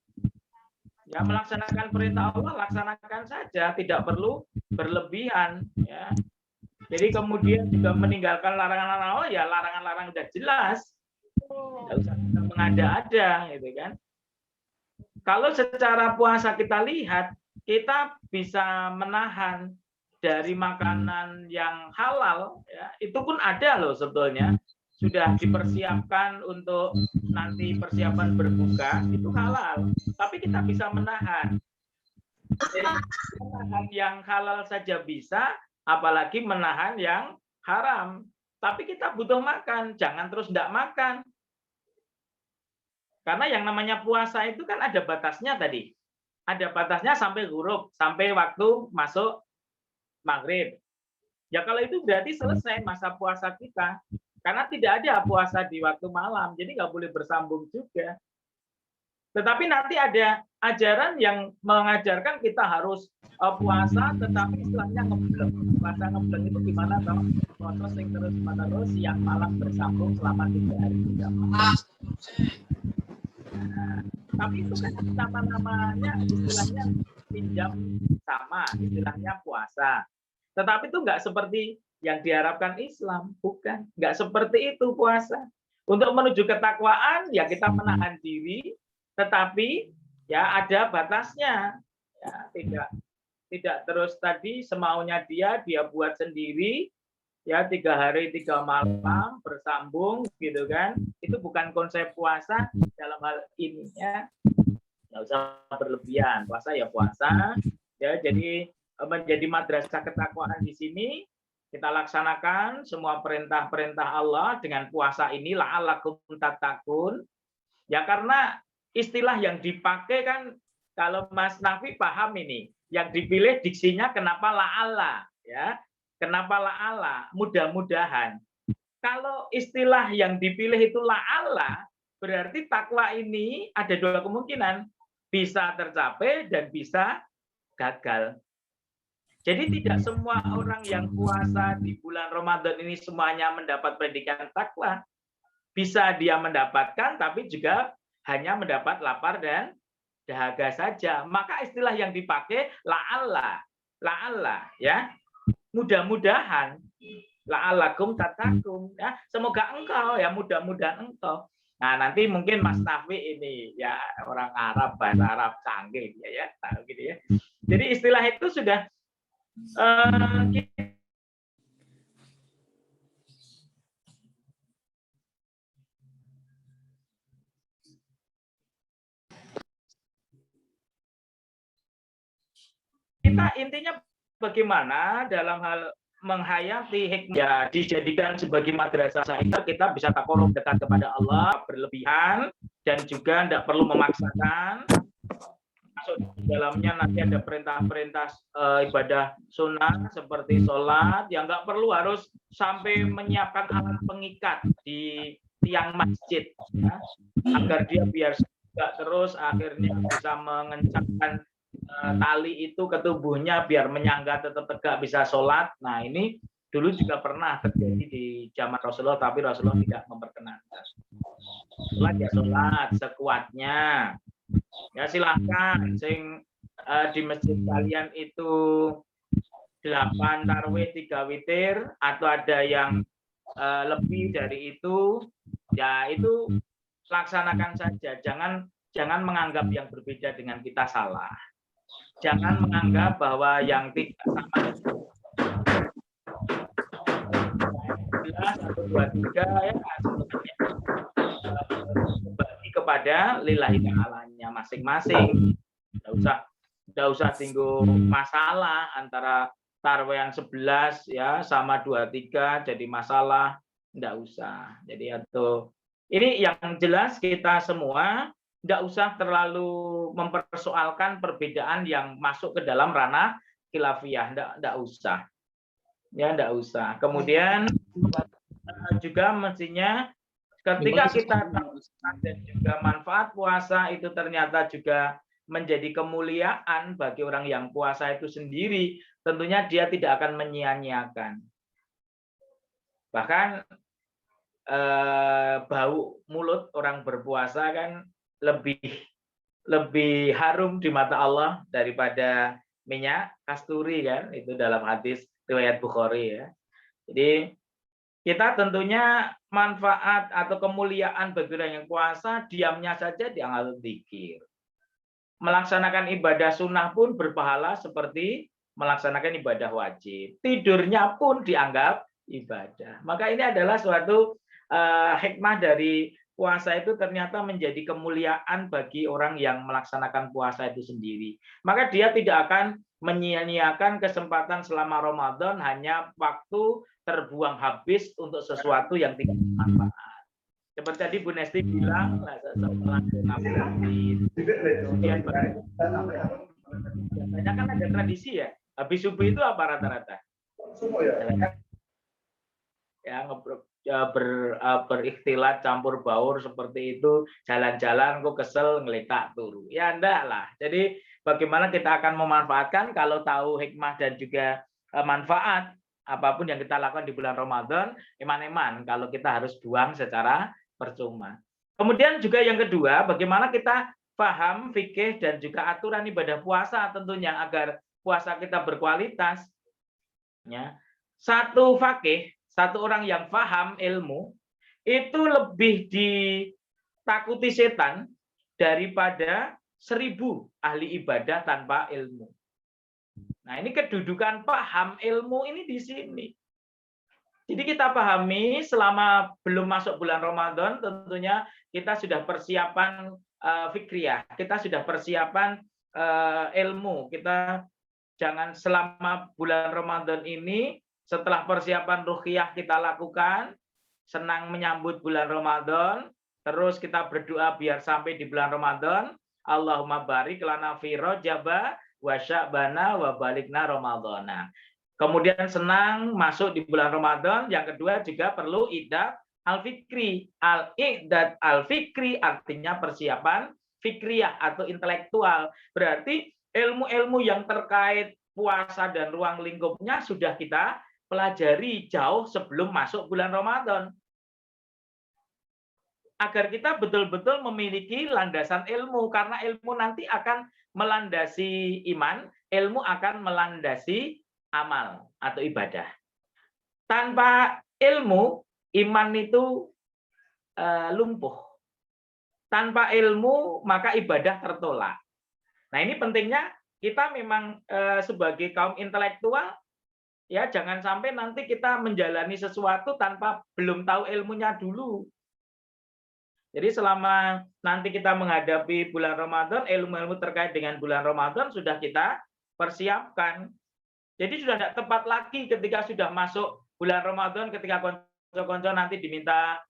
Ya, melaksanakan perintah Allah laksanakan saja, tidak perlu berlebihan ya. Jadi kemudian juga meninggalkan larangan-larangan Allah, ya larangan-larangan sudah jelas. Tidak usah mengada-ada gitu kan. Kalau secara puasa kita lihat, kita bisa menahan dari makanan yang halal ya, itu pun ada loh sebetulnya. Sudah dipersiapkan untuk nanti persiapan berbuka, itu halal. Tapi kita bisa menahan. Jadi, menahan yang halal saja bisa, apalagi menahan yang haram. Tapi kita butuh makan, jangan terus tidak makan. Karena yang namanya puasa itu kan ada batasnya tadi. Ada batasnya sampai ghurub, sampai waktu masuk maghrib. Ya kalau itu berarti selesai masa puasa kita. Karena tidak ada puasa di waktu malam, jadi nggak boleh bersambung juga. Tetapi nanti ada ajaran yang mengajarkan kita harus puasa, tetapi istilahnya ngebleng. Puasa ngebleng itu gimana kalau puasa yang terus-menerus siang malam bersambung selama 3 hari 3 malam. Nah, tapi itu kan nama-namanya istilahnya pinjam sama, istilahnya puasa. Tetapi itu nggak seperti yang diharapkan Islam, bukan. Nggak seperti itu puasa. Untuk menuju ketakwaan, ya kita menahan diri, tetapi ya ada batasnya. Ya, tidak tidak terus tadi semaunya dia buat sendiri, ya 3 hari 3 malam bersambung gitu kan. Itu bukan konsep puasa dalam hal ini ya. Nggak usah berlebihan, puasa ya puasa ya. Jadi menjadi madrasah ketakwaan di sini kita laksanakan semua perintah-perintah Allah dengan puasa ini, la'allakum tattaqun. Ya karena istilah yang dipakai kan, kalau Mas Nafi paham ini, yang dipilih diksinya kenapa la'alla ya. Kenapa la'alla? Mudah-mudahan. Kalau istilah yang dipilih itu la'alla, berarti takwa ini ada 2 kemungkinan, bisa tercapai dan bisa gagal. Jadi tidak semua orang yang puasa di bulan Ramadan ini semuanya mendapat predikat takwa. Bisa dia mendapatkan, tapi juga hanya mendapat lapar dan dahaga saja. Maka istilah yang dipakai la'alla, la'alla ya. Mudah-mudahan, la'allakum tattaqun ya. Semoga engkau ya, mudah-mudahan engkau. Nah, nanti mungkin Mas Nafi ini ya orang Arab, bahasa Arab canggih ya, tahu gitu ya. Jadi istilah itu sudah kita intinya bagaimana dalam hal menghayati hikmah ya, dijadikan sebagai madrasah kita bisa takorup dekat kepada Allah berlebihan dan juga tidak perlu memaksakan. Masuk di dalamnya nanti ada perintah-perintah ibadah sunnah seperti sholat yang nggak perlu harus sampai menyiapkan alat pengikat di tiang masjid ya, agar dia biar nggak terus akhirnya bisa mengencangkan tali itu ke tubuhnya biar menyangga tetap tegak bisa sholat. Nah ini dulu juga pernah terjadi di zaman Rasulullah, tapi Rasulullah tidak memperkenankan. Sholat ya sholat sekuatnya. Ya silahkan, sing di masjid kalian itu 8 tarwih 3 witir atau ada yang lebih dari itu, ya itu laksanakan saja. Jangan menganggap yang berbeda dengan kita salah. Jangan menganggap bahwa yang tidak sama dengan 11 atau 23 ya sebenarnya bagi kepada lillahi ta'alanya masing-masing. Tidak usah tinggal masalah antara tarwih yang 11 ya sama 23 jadi masalah, tidak usah. Jadi itu ini yang jelas kita semua tidak usah terlalu mempersoalkan perbedaan yang masuk ke dalam ranah khilafiyah, tidak usah. Ya, tidak usah. Kemudian juga mestinya ketika kita tahu dan juga manfaat puasa itu ternyata juga menjadi kemuliaan bagi orang yang puasa itu sendiri, tentunya dia tidak akan menyia-nyiakan. Bahkan bau mulut orang berpuasa kan lebih harum di mata Allah daripada minyak kasturi kan, itu dalam hadis riwayat Bukhari ya. Jadi kita tentunya manfaat atau kemuliaan bagi orang yang puasa, diamnya saja dianggap zikir. Melaksanakan ibadah sunnah pun berpahala seperti melaksanakan ibadah wajib. Tidurnya pun dianggap ibadah. Maka ini adalah suatu hikmah dari puasa itu ternyata menjadi kemuliaan bagi orang yang melaksanakan puasa itu sendiri. Maka dia tidak akan menyia-nyiakan kesempatan selama Ramadan hanya waktu terbuang habis untuk sesuatu yang tidak bermanfaat. Seperti tadi Bu Nesti bilang, setelah kemudian biasanya kan ada tradisi ya, habis subuh itu apa rata-rata? Ya, berikhtilat campur baur seperti itu, jalan-jalan kok kesel ngeletak turu. Ya enggak lah. Jadi bagaimana kita akan memanfaatkan kalau tahu hikmah dan juga manfaat apapun yang kita lakukan di bulan Ramadan, eman-eman kalau kita harus buang secara percuma. Kemudian juga yang kedua, bagaimana kita paham fikih dan juga aturan ibadah puasa tentunya agar puasa kita berkualitas. Ya. Satu fakih, satu orang yang paham ilmu itu lebih ditakuti setan daripada 1000 ahli ibadah tanpa ilmu. Nah, ini kedudukan paham ilmu ini di sini. Jadi kita pahami selama belum masuk bulan Ramadan tentunya kita sudah persiapan fikriyah, kita sudah persiapan ilmu. Kita jangan selama bulan Ramadan ini setelah persiapan ruqyah kita lakukan, senang menyambut bulan Ramadan, terus kita berdoa biar sampai di bulan Ramadan, Allahumma barik lana fi Rajaba wa Sya'bana wa balikna Ramadhana. Kemudian senang masuk di bulan Ramadan. Yang kedua juga perlu iddad al-fikri. Al-iddad al-fikri artinya persiapan fikriyah atau intelektual. Berarti ilmu-ilmu yang terkait puasa dan ruang lingkupnya sudah kita pelajari jauh sebelum masuk bulan Ramadan. Agar kita betul-betul memiliki landasan ilmu. Karena ilmu nanti akan melandasi iman, ilmu akan melandasi amal atau ibadah. Tanpa ilmu, iman itu lumpuh. Tanpa ilmu, maka ibadah tertolak. Nah, ini pentingnya kita memang sebagai kaum intelektual, ya jangan sampai nanti kita menjalani sesuatu tanpa belum tahu ilmunya dulu. Jadi selama nanti kita menghadapi bulan Ramadan, ilmu-ilmu terkait dengan bulan Ramadan sudah kita persiapkan. Jadi sudah tidak tepat lagi ketika sudah masuk bulan Ramadan, ketika konco-konco nanti diminta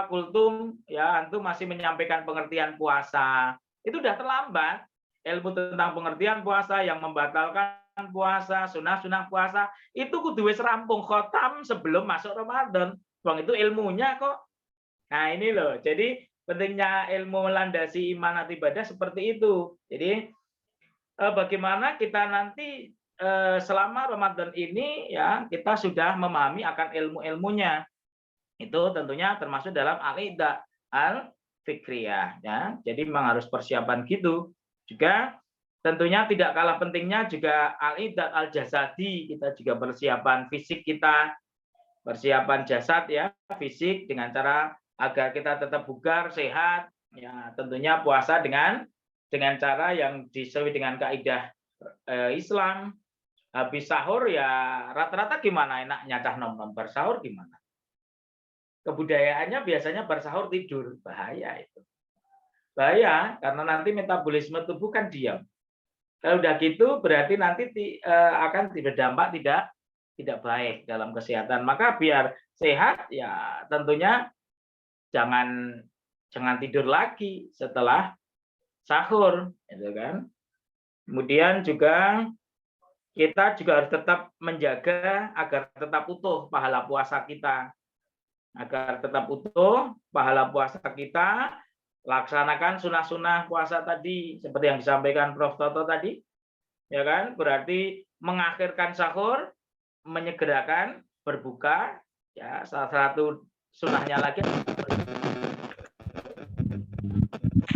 kultum, ya antum masih menyampaikan pengertian puasa. Itu sudah terlambat. Ilmu tentang pengertian puasa, yang membatalkan puasa, sunah-sunah puasa, itu kudu wis rampung khotam sebelum masuk Ramadan. Wong itu ilmunya kok. Nah ini loh, jadi pentingnya ilmu melandasi iman atau ibadah seperti itu. Jadi bagaimana kita nanti selama Ramadan ini ya kita sudah memahami akan ilmu-ilmunya. Itu tentunya termasuk dalam al-iddad al-fikriyah ya. Jadi memang harus persiapan gitu. Juga tentunya tidak kalah pentingnya juga al-iddad al-jasadi, kita juga persiapan fisik kita, persiapan jasad ya, fisik dengan cara agar kita tetap bugar, sehat. Ya, tentunya puasa dengan cara yang disesuai dengan kaidah Islam. Habis sahur ya rata-rata gimana enaknya cah nom-nom bersahur gimana? Kebudayaannya biasanya bersahur tidur, bahaya itu. Bahaya karena nanti metabolisme tubuh kan diam. Kalau udah gitu berarti nanti akan berdampak tidak baik dalam kesehatan. Maka biar sehat ya tentunya jangan tidur lagi setelah sahur, gitu kan. Kemudian juga kita juga harus tetap menjaga agar tetap utuh pahala puasa kita. Agar tetap utuh pahala puasa kita, laksanakan sunah-sunah puasa tadi seperti yang disampaikan Prof. Toto tadi. Ya kan? Berarti mengakhirkan sahur, menyegerakan berbuka, ya salah satu sunahnya lagi.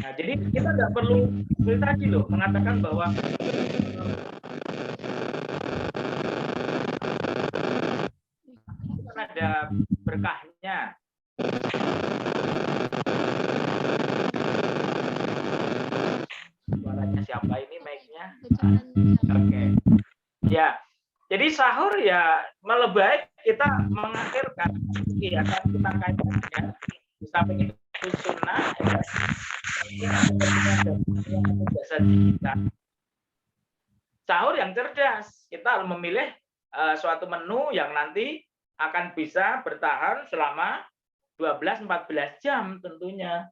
Nah, jadi kita nggak perlu seperti tadi loh mengatakan bahwa ada berkahnya. Suaranya siapa ini mic-nya? Oke. Ya. Jadi sahur ya malah baik kita mengakhirkan kegiatan kita kaitkan di samping itu sunnah ya. Kita sahur yang cerdas, kita harus memilih suatu menu yang nanti akan bisa bertahan selama 12-14 jam tentunya.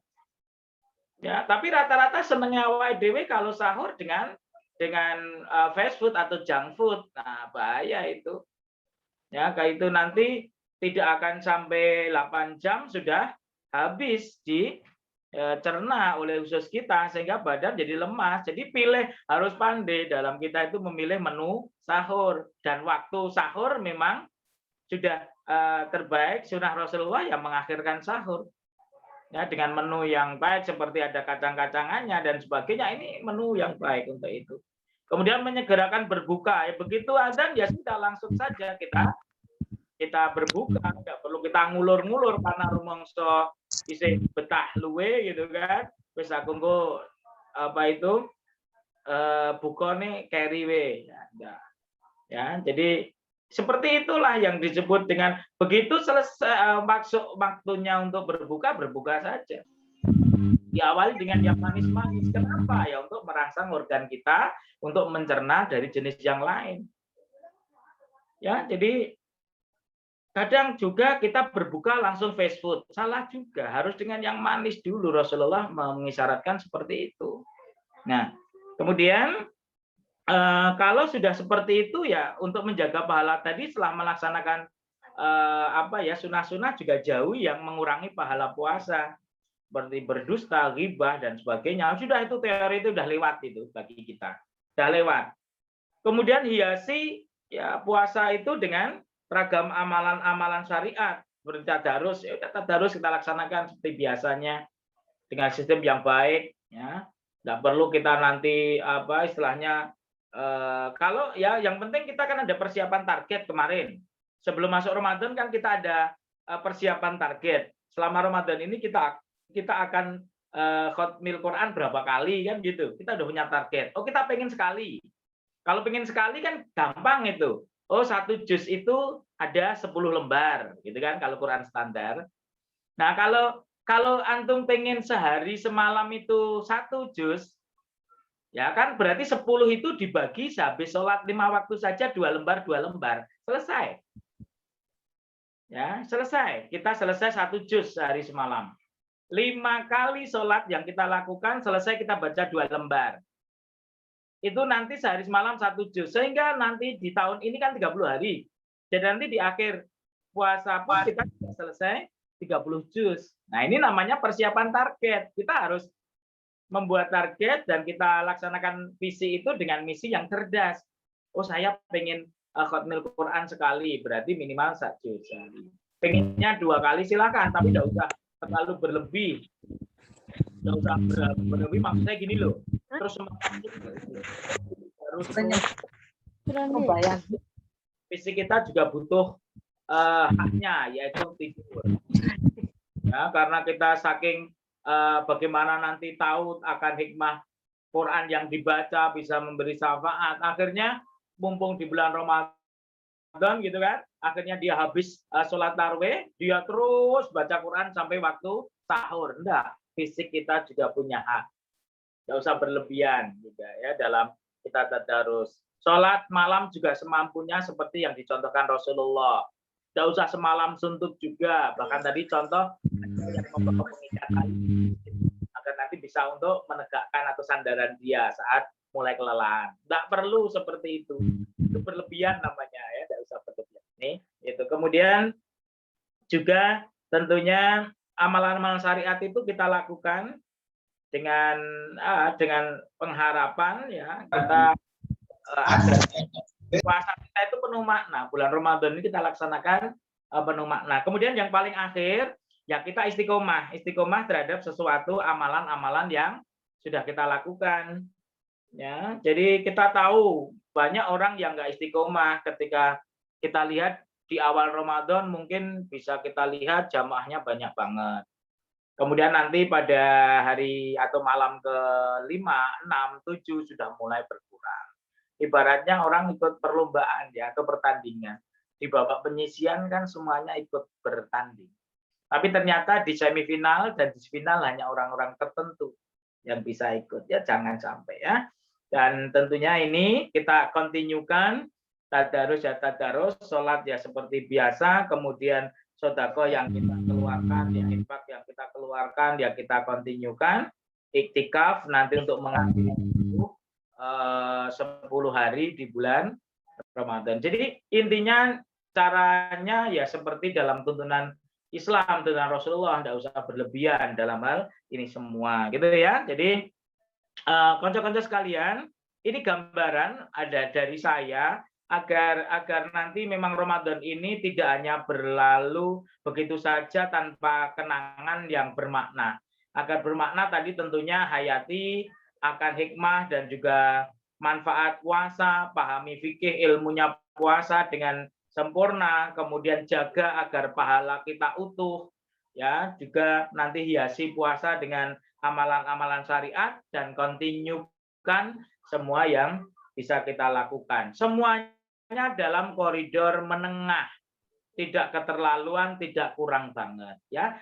Ya, tapi rata-rata senengnya awake dhewe kalau sahur dengan fast food atau junk food. Nah, bahaya itu. Ya, kayak itu nanti tidak akan sampai 8 jam sudah habis dicerna oleh usus kita sehingga badan jadi lemas. Jadi pilih, harus pandai dalam kita itu memilih menu sahur, dan waktu sahur memang sudah terbaik sunnah Rasulullah yang mengakhirkan sahur. Ya, dengan menu yang baik seperti ada kacang-kacangannya dan sebagainya, ini menu yang baik untuk itu. Kemudian menyegerakan berbuka, ya begitu azan ya sudah langsung saja kita berbuka, nggak perlu kita ngulur-ngulur karena rumangsa isih betah luwe gitu kan. Wis aku nggo buka nih carry we ya, enggak. Ya, jadi seperti itulah yang disebut dengan begitu selesai waktunya untuk berbuka, berbuka saja. Diawali dengan yang manis-manis. Kenapa? Ya untuk merangsang organ kita untuk mencerna dari jenis yang lain. Ya, jadi kadang juga kita berbuka langsung fast food. Salah juga, harus dengan yang manis dulu. Rasulullah mengisyaratkan seperti itu. Nah, kemudian kalau sudah seperti itu ya untuk menjaga pahala tadi setelah melaksanakan sunah-sunah juga jauh yang mengurangi pahala puasa seperti berdusta, ghibah dan sebagainya. Sudah itu teori itu sudah lewat itu bagi kita. Sudah lewat. Kemudian hiasi ya puasa itu dengan ragam amalan-amalan syariat seperti tadarus. Ya tadarus kita laksanakan seperti biasanya dengan sistem yang baik ya. Tidak perlu kita nanti istilahnya kalau ya yang penting kita kan ada persiapan target kemarin. Sebelum masuk Ramadan kan kita ada persiapan target. Selama Ramadan ini kita akan khatmil Quran berapa kali kan gitu. Kita udah punya target. Oh, kita pengen sekali. Kalau pengen sekali kan gampang itu. Oh, 1 juz itu ada 10 lembar gitu kan kalau Quran standar. Nah, kalau antum pengen sehari semalam itu 1 juz, ya kan berarti 10 itu dibagi sehabis sholat 5 waktu saja 2 lembar, selesai. Ya, selesai. Kita selesai 1 juz sehari semalam. 5 kali sholat yang kita lakukan selesai kita baca 2 lembar. Itu nanti sehari semalam 1 juz. Sehingga nanti di tahun ini kan 30 hari. Jadi nanti di akhir puasa pun kita selesai 30 juz. Nah, ini namanya persiapan target. Kita harus membuat target dan kita laksanakan visi itu dengan misi yang cerdas. Oh, saya pengen khatmil Quran sekali, berarti minimal 1 juz. Pengennya 2 kali silakan, tapi tidak usah terlalu berlebih. Tidak usah berlebih, maksudnya gini loh. Terus visi kita juga butuh haknya, yaitu tidur. Ya, karena kita saking bagaimana nanti tahu akan hikmah Quran yang dibaca bisa memberi syafaat. Akhirnya mumpung di bulan Ramadan gitu kan, akhirnya dia habis sholat tarawih, dia terus baca Quran sampai waktu sahur. Enggak, fisik kita juga punya hak. Enggak usah berlebihan juga ya dalam kita tadarus. Sholat malam juga semampunya seperti yang dicontohkan Rasulullah. Tidak usah semalam suntuk juga. Bahkan tadi contoh yang mengikatkan agar nanti bisa untuk menegakkan atau sandaran dia saat mulai kelelahan. Tidak perlu seperti itu. Itu berlebihan namanya ya. Tidak usah berlebihan. Nih, itu. Kemudian juga tentunya amalan-amalan syariat itu kita lakukan dengan pengharapan ya kita agar puasa kita itu penuh makna. Bulan Ramadan ini kita laksanakan penuh makna. Kemudian yang paling akhir, ya kita istiqomah. Istiqomah terhadap sesuatu amalan-amalan yang sudah kita lakukan. Ya, jadi kita tahu banyak orang yang nggak istiqomah ketika kita lihat di awal Ramadan mungkin bisa kita lihat jamaahnya banyak banget. Kemudian nanti pada hari atau malam ke-5, 6, 7 sudah mulai berkurang. Ibaratnya orang ikut perlombaan ya atau pertandingan. Di babak penyisian kan semuanya ikut bertanding. Tapi ternyata di semifinal dan di final hanya orang-orang tertentu yang bisa ikut. Ya jangan sampai ya. Dan tentunya ini kita kontinukan tadarus ya tadarus, sholat ya seperti biasa, kemudian sedekah yang kita keluarkan, ya infak yang kita keluarkan ya kita kontinukan. Iktikaf nanti untuk mengakhiri 10 hari di bulan Ramadan. Jadi intinya caranya ya seperti dalam tuntunan Islam, tuntunan Rasulullah, tidak usah berlebihan dalam hal ini semua, gitu ya. Jadi konco-konco sekalian, ini gambaran ada dari saya agar nanti memang Ramadan ini tidak hanya berlalu begitu saja tanpa kenangan yang bermakna. Agar bermakna tadi tentunya hayati akan hikmah dan juga manfaat puasa, pahami fikih ilmunya puasa dengan sempurna, kemudian jaga agar pahala kita utuh, ya juga nanti hiasi puasa dengan amalan-amalan syariat dan kontinukan semua yang bisa kita lakukan. Semuanya dalam koridor menengah, tidak keterlaluan, tidak kurang banget ya.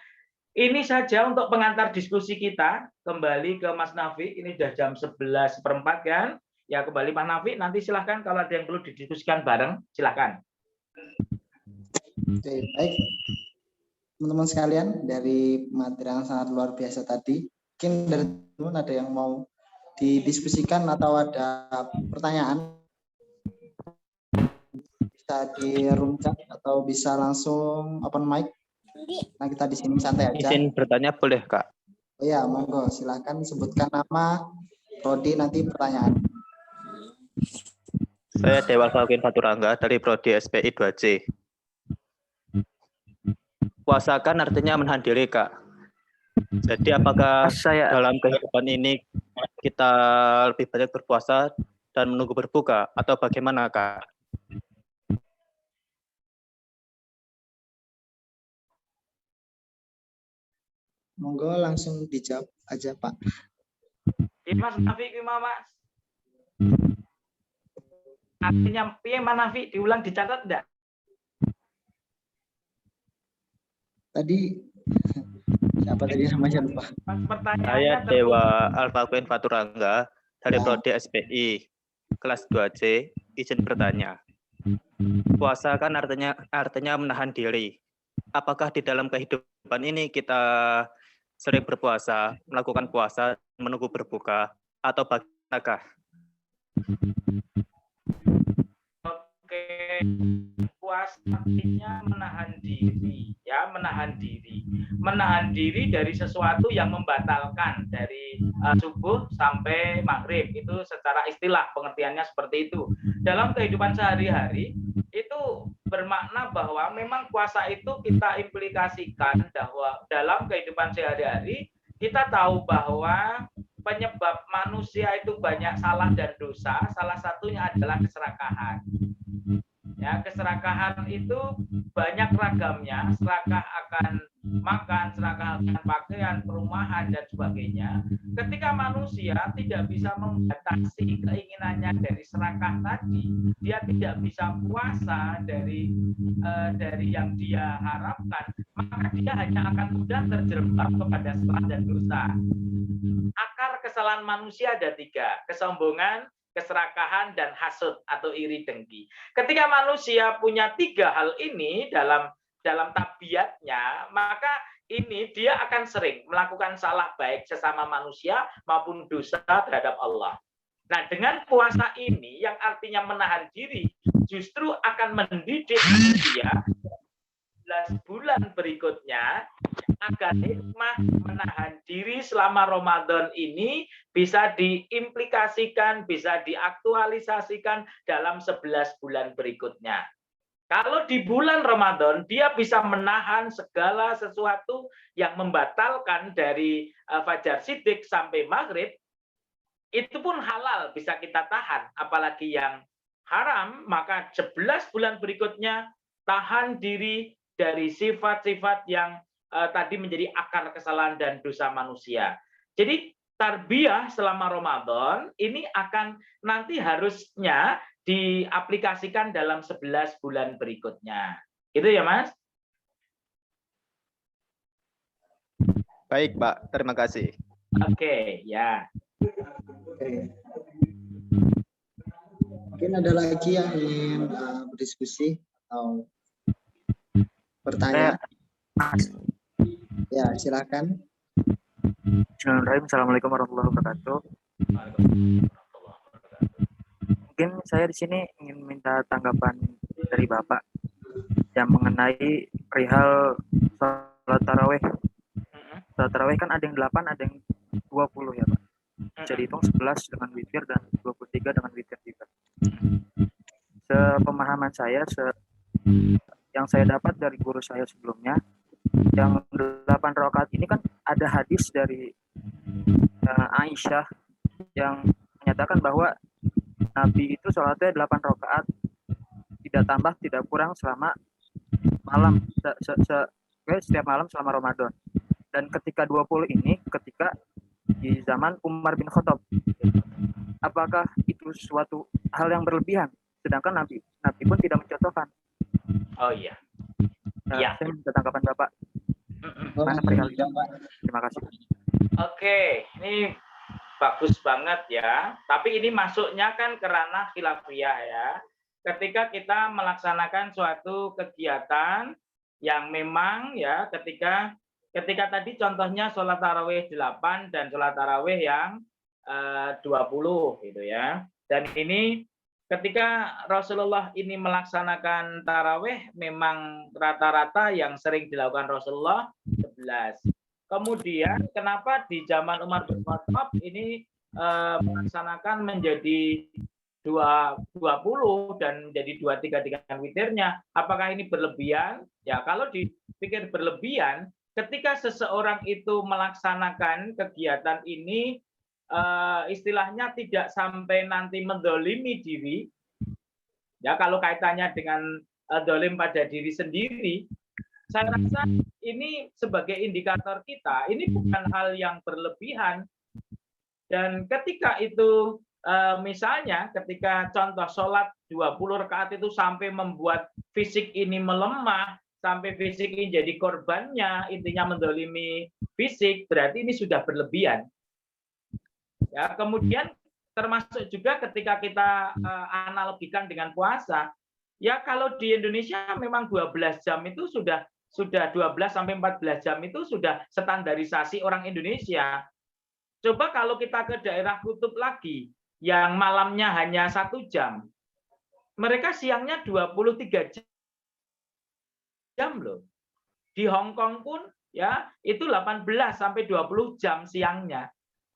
Ini saja untuk pengantar diskusi kita. Kembali ke Mas Nafi, ini sudah jam 11:04 kan? Ya, kembali Mas Nafi, nanti silahkan kalau ada yang perlu didiskusikan bareng, silahkan. Oke, baik. Teman-teman sekalian, dari materi yang sangat luar biasa tadi, mungkin dari teman ada yang mau didiskusikan atau ada pertanyaan, bisa di room chat atau bisa langsung open mic. Nah, kita di sini santai aja. Izin bertanya boleh, Kak? Oh ya, monggo, silakan sebutkan nama, prodi, nanti pertanyaan. Saya Dewa Falkin Faturangga dari prodi SPI 2C. Puasakan artinya menahan diri, Kak. Jadi apakah dalam kehidupan ini kita lebih banyak berpuasa dan menunggu berbuka atau bagaimana, Kak? Monggo langsung dijawab aja, Pak. Mas Nafi, gimana Mas? Artinya piye Mas Nafi? Diulang, dicatat enggak? Tadi siapa tadi namanya lupa? Saya Dewa Alfaquen Faturangga dari prodi SPI kelas 2C. Izin bertanya. Puasa kan artinya menahan diri. Apakah di dalam kehidupan ini kita sering berpuasa, melakukan puasa, menunggu berbuka, atau bagaimanakah? Oke, puasa artinya menahan diri, ya, menahan diri. Menahan diri dari sesuatu yang membatalkan dari subuh sampai maghrib, itu secara istilah pengertiannya seperti itu. Dalam kehidupan sehari-hari, itu bermakna bahwa memang puasa itu kita implikasikan bahwa dalam kehidupan sehari-hari kita tahu bahwa penyebab manusia itu banyak salah dan dosa, salah satunya adalah keserakahan. Ya, keserakahan itu banyak ragamnya, serakah akan makan, serakah akan pakaian, perumahan, dan sebagainya. Ketika manusia tidak bisa membatasi keinginannya dari serakah tadi, dia tidak bisa puasa dari yang dia harapkan, maka dia hanya akan mudah terjerembab kepada salah dan dosa. Akar kesalahan manusia ada 3, kesombongan, keserakahan, dan hasud atau iri dengki. Ketika manusia punya 3 hal ini dalam tabiatnya, maka ini dia akan sering melakukan salah baik sesama manusia maupun dosa terhadap Allah. Nah, dengan puasa ini yang artinya menahan diri justru akan mendidik manusia 11 bulan berikutnya agar hikmah menahan diri selama Ramadan ini bisa diimplikasikan, bisa diaktualisasikan dalam 11 bulan berikutnya. Kalau di bulan Ramadan dia bisa menahan segala sesuatu yang membatalkan dari fajar siddiq sampai maghrib, itu pun halal bisa kita tahan. Apalagi yang haram, maka 11 bulan berikutnya tahan diri dari sifat-sifat yang tadi menjadi akar kesalahan dan dosa manusia. Jadi tarbiyah selama Ramadan ini akan nanti harusnya diaplikasikan dalam 11 bulan berikutnya. Itu ya, Mas? Baik, Pak. Terima kasih. Oke, ya. Oke. Mungkin ada lagi yang ingin berdiskusi atau bertanya? Ya, silakan. Bismillahirrahmanirrahim. Assalamualaikum warahmatullahi wabarakatuh. Mungkin saya di sini ingin minta tanggapan dari Bapak yang mengenai perihal sholat tarawih. Sholat tarawih kan ada yang 8, ada yang 20 ya, Pak. Jadi hitung 11 dengan witir dan 23 dengan witir juga. Sepemahaman saya, yang saya dapat dari guru saya sebelumnya, yang 8 rakaat ini kan ada hadis dari Aisyah yang menyatakan bahwa Nabi itu sholatnya 8 rakaat, tidak tambah, tidak kurang selama malam, setiap malam selama Ramadan. Dan ketika 20 ini, ketika di zaman Umar bin Khattab, apakah itu suatu hal yang berlebihan? Sedangkan Nabi Nabi pun tidak mencontohkan. Oh iya. Nah, Iya. saya minta tanggapan Bapak. Mana perihal itu? Terima kasih. Oke, ini bagus banget ya. Tapi ini masuknya kan ke ranah khilafiyah ya. Ketika kita melaksanakan suatu kegiatan yang memang ya ketika tadi contohnya sholat tarawih 8 dan sholat tarawih yang 20 gitu ya. Dan ini ketika Rasulullah ini melaksanakan tarawih memang rata-rata yang sering dilakukan Rasulullah 11. Kemudian kenapa di zaman Umar bin Khattab ini melaksanakan menjadi 20 dan menjadi 23 dengan witirnya? Apakah ini berlebihan? Ya, kalau dipikir berlebihan, ketika seseorang itu melaksanakan kegiatan ini istilahnya tidak sampai nanti mendolimi diri, ya kalau kaitannya dengan dolim pada diri sendiri, saya rasa ini sebagai indikator kita, ini bukan hal yang berlebihan. Dan ketika itu misalnya ketika contoh sholat 20 rakaat itu sampai membuat fisik ini melemah, sampai fisik ini jadi korbannya, intinya mendolimi fisik, berarti ini sudah berlebihan. Ya, kemudian termasuk juga ketika kita analogikan dengan puasa, ya kalau di Indonesia memang 12 jam itu sudah 12 sampai 14 jam itu sudah standarisasi orang Indonesia. Coba kalau kita ke daerah kutub lagi, yang malamnya hanya 1 jam, mereka siangnya 23 jam loh. Di Hong Kong pun ya itu 18 sampai 20 jam siangnya.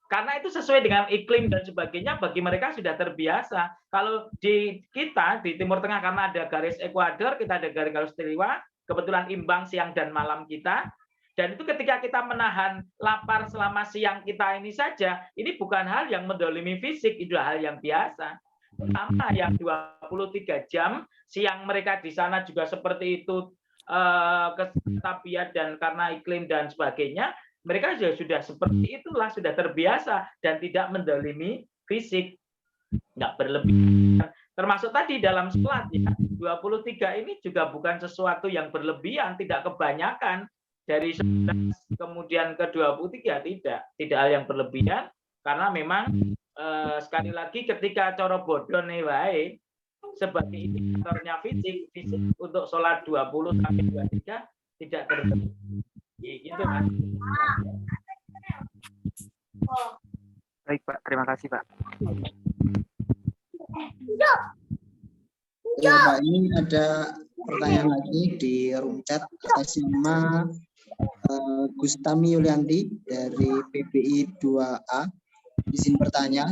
Karena itu sesuai dengan iklim dan sebagainya, bagi mereka sudah terbiasa. Kalau di kita di Timur Tengah karena ada garis ekuador, kita ada garis istiwa, kebetulan imbang siang dan malam kita. Dan itu ketika kita menahan lapar selama siang kita ini saja, ini bukan hal yang mendolimi fisik, itu hal yang biasa. Pertama yang 23 jam, siang mereka di sana juga seperti itu, kestabilan dan karena iklim dan sebagainya, mereka sudah seperti itulah, sudah terbiasa dan tidak mendolimi fisik, nggak berlebihan. Termasuk tadi dalam sholat, ya, 23 ini juga bukan sesuatu yang berlebihan, tidak kebanyakan. Dari 11 kemudian ke 23 tidak hal yang berlebihan, karena memang sekali lagi ketika coro bodoh nih wae sebagai indikatornya fisik untuk sholat 20 sampai 23 tidak terjadi. Gitu kan. Baik Pak, terima kasih Pak. Ya Pak, ini ada pertanyaan lagi di room chat atas nama Gustami Yulianti dari PBI 2A. Izin bertanya,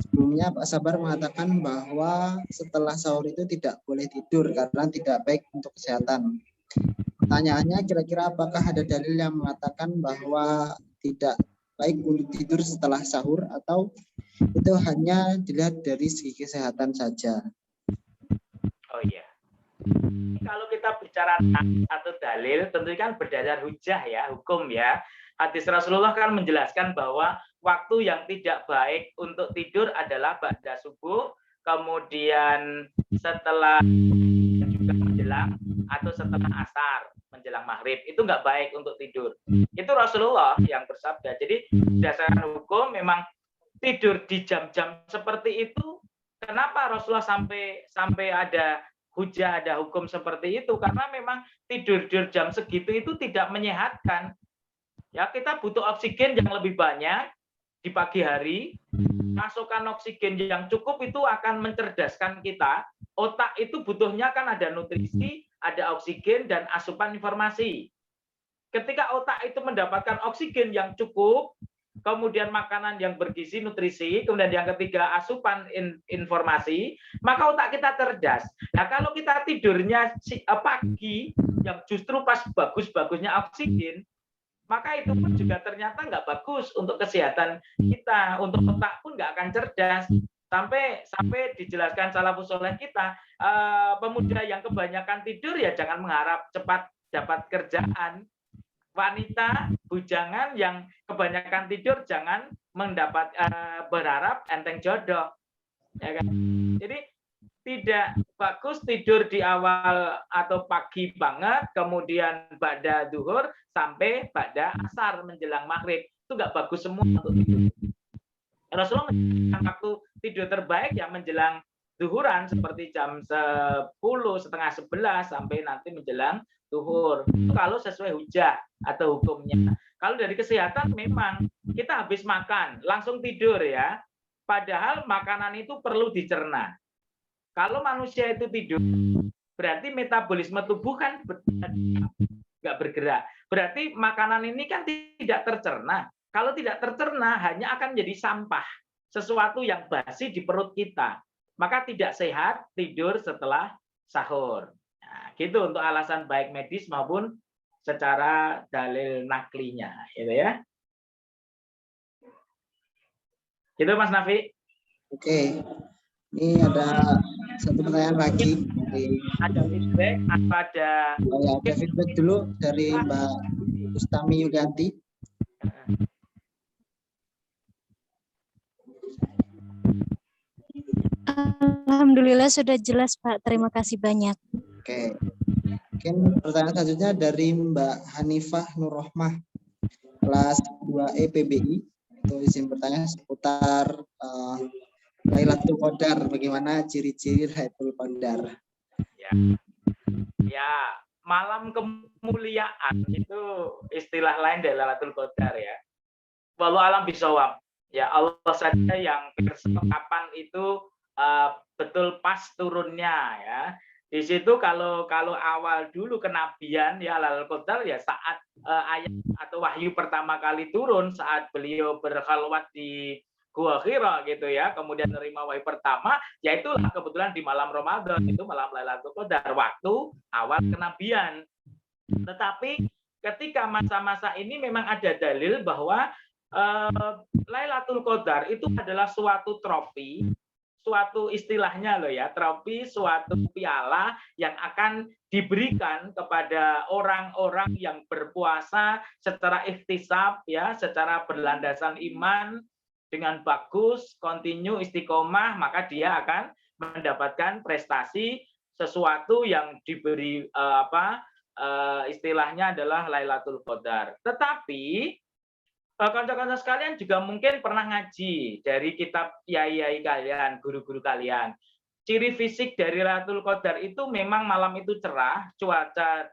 sebelumnya Pak Sabar mengatakan bahwa setelah sahur itu tidak boleh tidur karena tidak baik untuk kesehatan. Pertanyaannya, kira-kira apakah ada dalil yang mengatakan bahwa tidak baik untuk tidur setelah sahur atau itu hanya dilihat dari segi kesehatan saja? Oh iya. Kalau kita bicara atau dalil, tentu kan berdasar hujah ya, hukum ya. Hadis Rasulullah kan menjelaskan bahwa waktu yang tidak baik untuk tidur adalah ba'da subuh, kemudian setelah juga menjelang atau setelah asar menjelang maghrib, itu nggak baik untuk tidur. Itu Rasulullah yang bersabda. Jadi berdasarkan hukum memang tidur di jam-jam seperti itu. Kenapa Rasulullah sampai ada hujah, ada hukum seperti itu? Karena memang tidur jam segitu itu tidak menyehatkan. Ya, kita butuh oksigen yang lebih banyak di pagi hari. Masukan oksigen yang cukup itu akan mencerdaskan kita. Otak itu butuhnya kan ada nutrisi, ada oksigen dan asupan informasi. Ketika otak itu mendapatkan oksigen yang cukup, kemudian makanan yang bergizi, nutrisi, kemudian yang ketiga asupan informasi, maka otak kita cerdas. Nah, kalau kita tidurnya pagi, yang justru pas bagus-bagusnya oksigen, maka itu pun juga ternyata nggak bagus untuk kesehatan kita, untuk otak pun nggak akan cerdas. Sampai dijelaskan salafus saleh kita, pemuda yang kebanyakan tidur ya jangan mengharap cepat dapat kerjaan. Wanita bujangan yang kebanyakan tidur jangan berharap enteng jodoh, ya kan? Jadi tidak bagus tidur di awal atau pagi banget, kemudian ba'da duhur sampai ba'da asar menjelang maghrib. Itu nggak bagus semua untuk tidur. Rasulullah menjelaskan waktu tidur terbaik yang menjelang duhuran seperti jam 10, setengah 11 sampai nanti menjelang duhur. Itu kalau sesuai hujah atau hukumnya. Kalau dari kesehatan memang kita habis makan langsung tidur ya. Padahal makanan itu perlu dicerna. Kalau manusia itu tidur, berarti metabolisme tubuh kan nggak bergerak. Berarti makanan ini kan tidak tercerna. Kalau tidak tercerna, hanya akan menjadi sampah. Sesuatu yang basi di perut kita. Maka tidak sehat tidur setelah sahur. Nah, gitu untuk alasan baik medis maupun secara dalil naklinya. Gitu ya. Gitu Mas Nafi. Oke. Ini ada satu pertanyaan lagi. Ada feedback atau ada... Oh ya, ada feedback dulu dari Mbak Ustami Yuganti. Alhamdulillah sudah jelas Pak, terima kasih banyak. Oke, mungkin pertanyaan selanjutnya dari Mbak Hanifah Nurrohmah, kelas 2E PBI. Itu izin bertanya seputar Lailatul Qadar, bagaimana ciri-ciri Lailatul Qadar? Ya, malam kemuliaan itu istilah lain dari Lailatul Qadar ya. Wallahu alam bisawab. Ya Allah saja yang kapan itu betul pas turunnya ya. Di situ kalau awal dulu kenabian ya Lailatul Qadar ya saat ayat atau wahyu pertama kali turun saat beliau berkhalwat di Gua Hira gitu ya, kemudian menerima wahyu pertama, yaitu kebetulan di malam Ramadan, itu malam Lailatul Qadar, waktu awal kenabian. Tetapi ketika masa-masa ini memang ada dalil bahwa Lailatul Qadar itu adalah suatu trofi, suatu istilahnya loh ya, trofi, suatu piala yang akan diberikan kepada orang-orang yang berpuasa secara ihtisab ya, secara berlandasan iman dengan bagus, kontinu, istiqomah, maka dia akan mendapatkan prestasi sesuatu yang diberi istilahnya adalah Lailatul Qadar. Tetapi kanca-kanca sekalian juga mungkin pernah ngaji dari kitab yai-yai kalian, guru-guru kalian. Ciri fisik dari Lailatul Qadar itu memang malam itu cerah, cuaca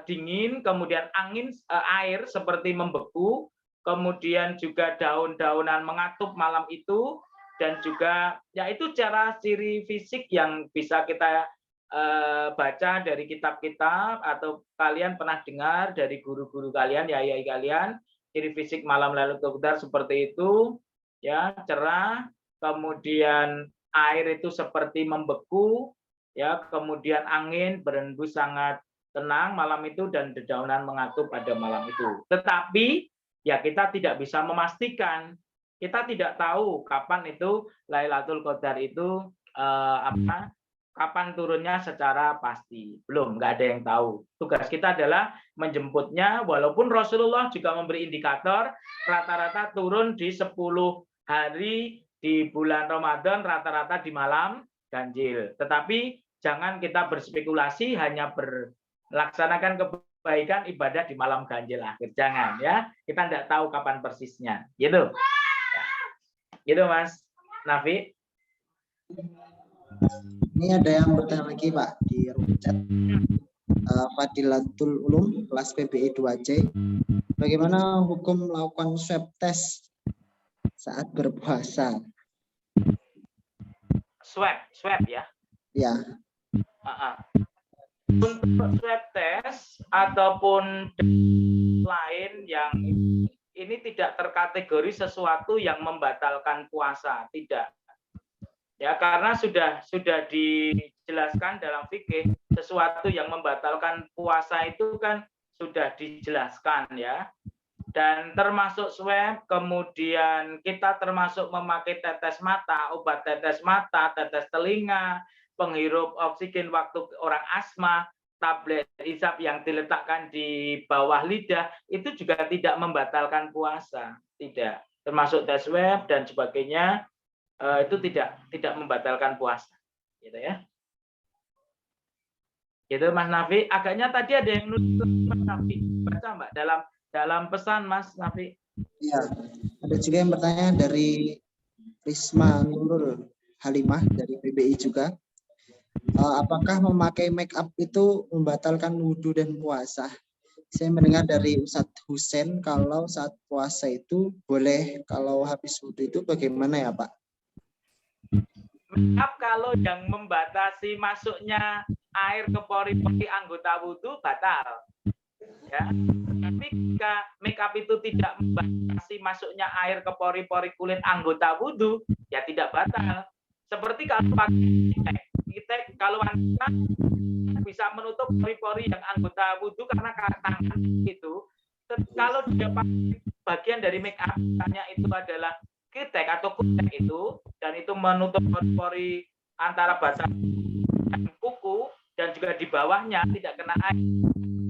dingin, kemudian angin air seperti membeku, kemudian juga daun-daunan mengatup malam itu, dan juga ya itu cara ciri fisik yang bisa kita baca dari kitab-kitab atau kalian pernah dengar dari guru-guru kalian, yai kalian. Ciri fisik malam Lailatul Qadar seperti itu, ya cerah, kemudian air itu seperti membeku, ya kemudian angin berembus sangat tenang malam itu dan dedaunan mengatup pada malam itu. Tetapi ya kita tidak bisa memastikan, kita tidak tahu kapan itu Lailatul Qadar itu kapan turunnya secara pasti. Belum, nggak ada yang tahu. Tugas kita adalah menjemputnya, walaupun Rasulullah juga memberi indikator rata-rata turun di 10 hari di bulan Ramadan, rata-rata di malam ganjil. Tetapi jangan kita berspekulasi hanya melaksanakan kebaikan ibadah di malam ganjil akhir. Jangan ya, kita tidak tahu kapan persisnya. Gitu. Gitu Mas Nafi. Ini ada yang bertanya lagi Pak di room chat. Fadilatul Ulum kelas PBI 2C. Bagaimana hukum melakukan swab test saat berpuasa? Swab ya? Ya. Untuk swab test ataupun lain yang ini tidak terkategori sesuatu yang membatalkan puasa, tidak. Ya, karena sudah dijelaskan dalam fikih, sesuatu yang membatalkan puasa itu kan sudah dijelaskan ya. Dan termasuk swab, kemudian kita termasuk memakai tetes mata, obat tetes mata, tetes telinga, penghirup oksigen waktu orang asma, tablet hisap yang diletakkan di bawah lidah, itu juga tidak membatalkan puasa, tidak. Termasuk tes swab dan sebagainya, itu tidak membatalkan puasa. gitu ya. Gitu Mas Nafi. Agaknya tadi ada yang nulis Mas Nafi. Baca Mbak dalam pesan Mas Nafi. Ya, ada juga yang bertanya dari Risma Nurul Halimah dari PBI juga. Apakah memakai make up itu membatalkan wudhu dan puasa? Saya mendengar dari Ustadz Husen kalau saat puasa itu boleh, kalau habis wudhu itu bagaimana ya Pak? Make up kalau yang membatasi masuknya air ke pori-pori anggota wudhu batal. Ya. Tapi jika make up itu tidak membatasi masuknya air ke pori-pori kulit anggota wudhu, ya tidak batal. Seperti kalau pakai kitek, kalau wanita bisa menutup pori-pori yang anggota wudhu karena tangan itu. Kalau dia pakai bagian dari make up, misalnya itu adalah kitek atau kutek itu, dan itu menutup pori-pori antara batang dan kuku, dan juga di bawahnya tidak kena air,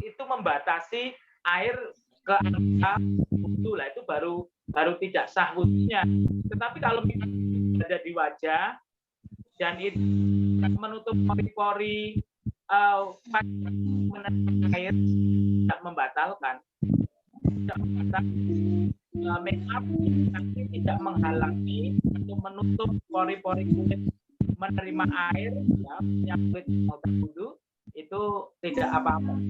itu membatasi air ke anggota wudhu lah, itu baru tidak sah wudhunya. Tetapi kalau ada di wajah dan itu menutup pori-pori air, tidak membatalkan. Make up tapi tidak menghalangi untuk menutup pori-pori kulit menerima air, ya, kulit wudhu itu tidak apa-apa.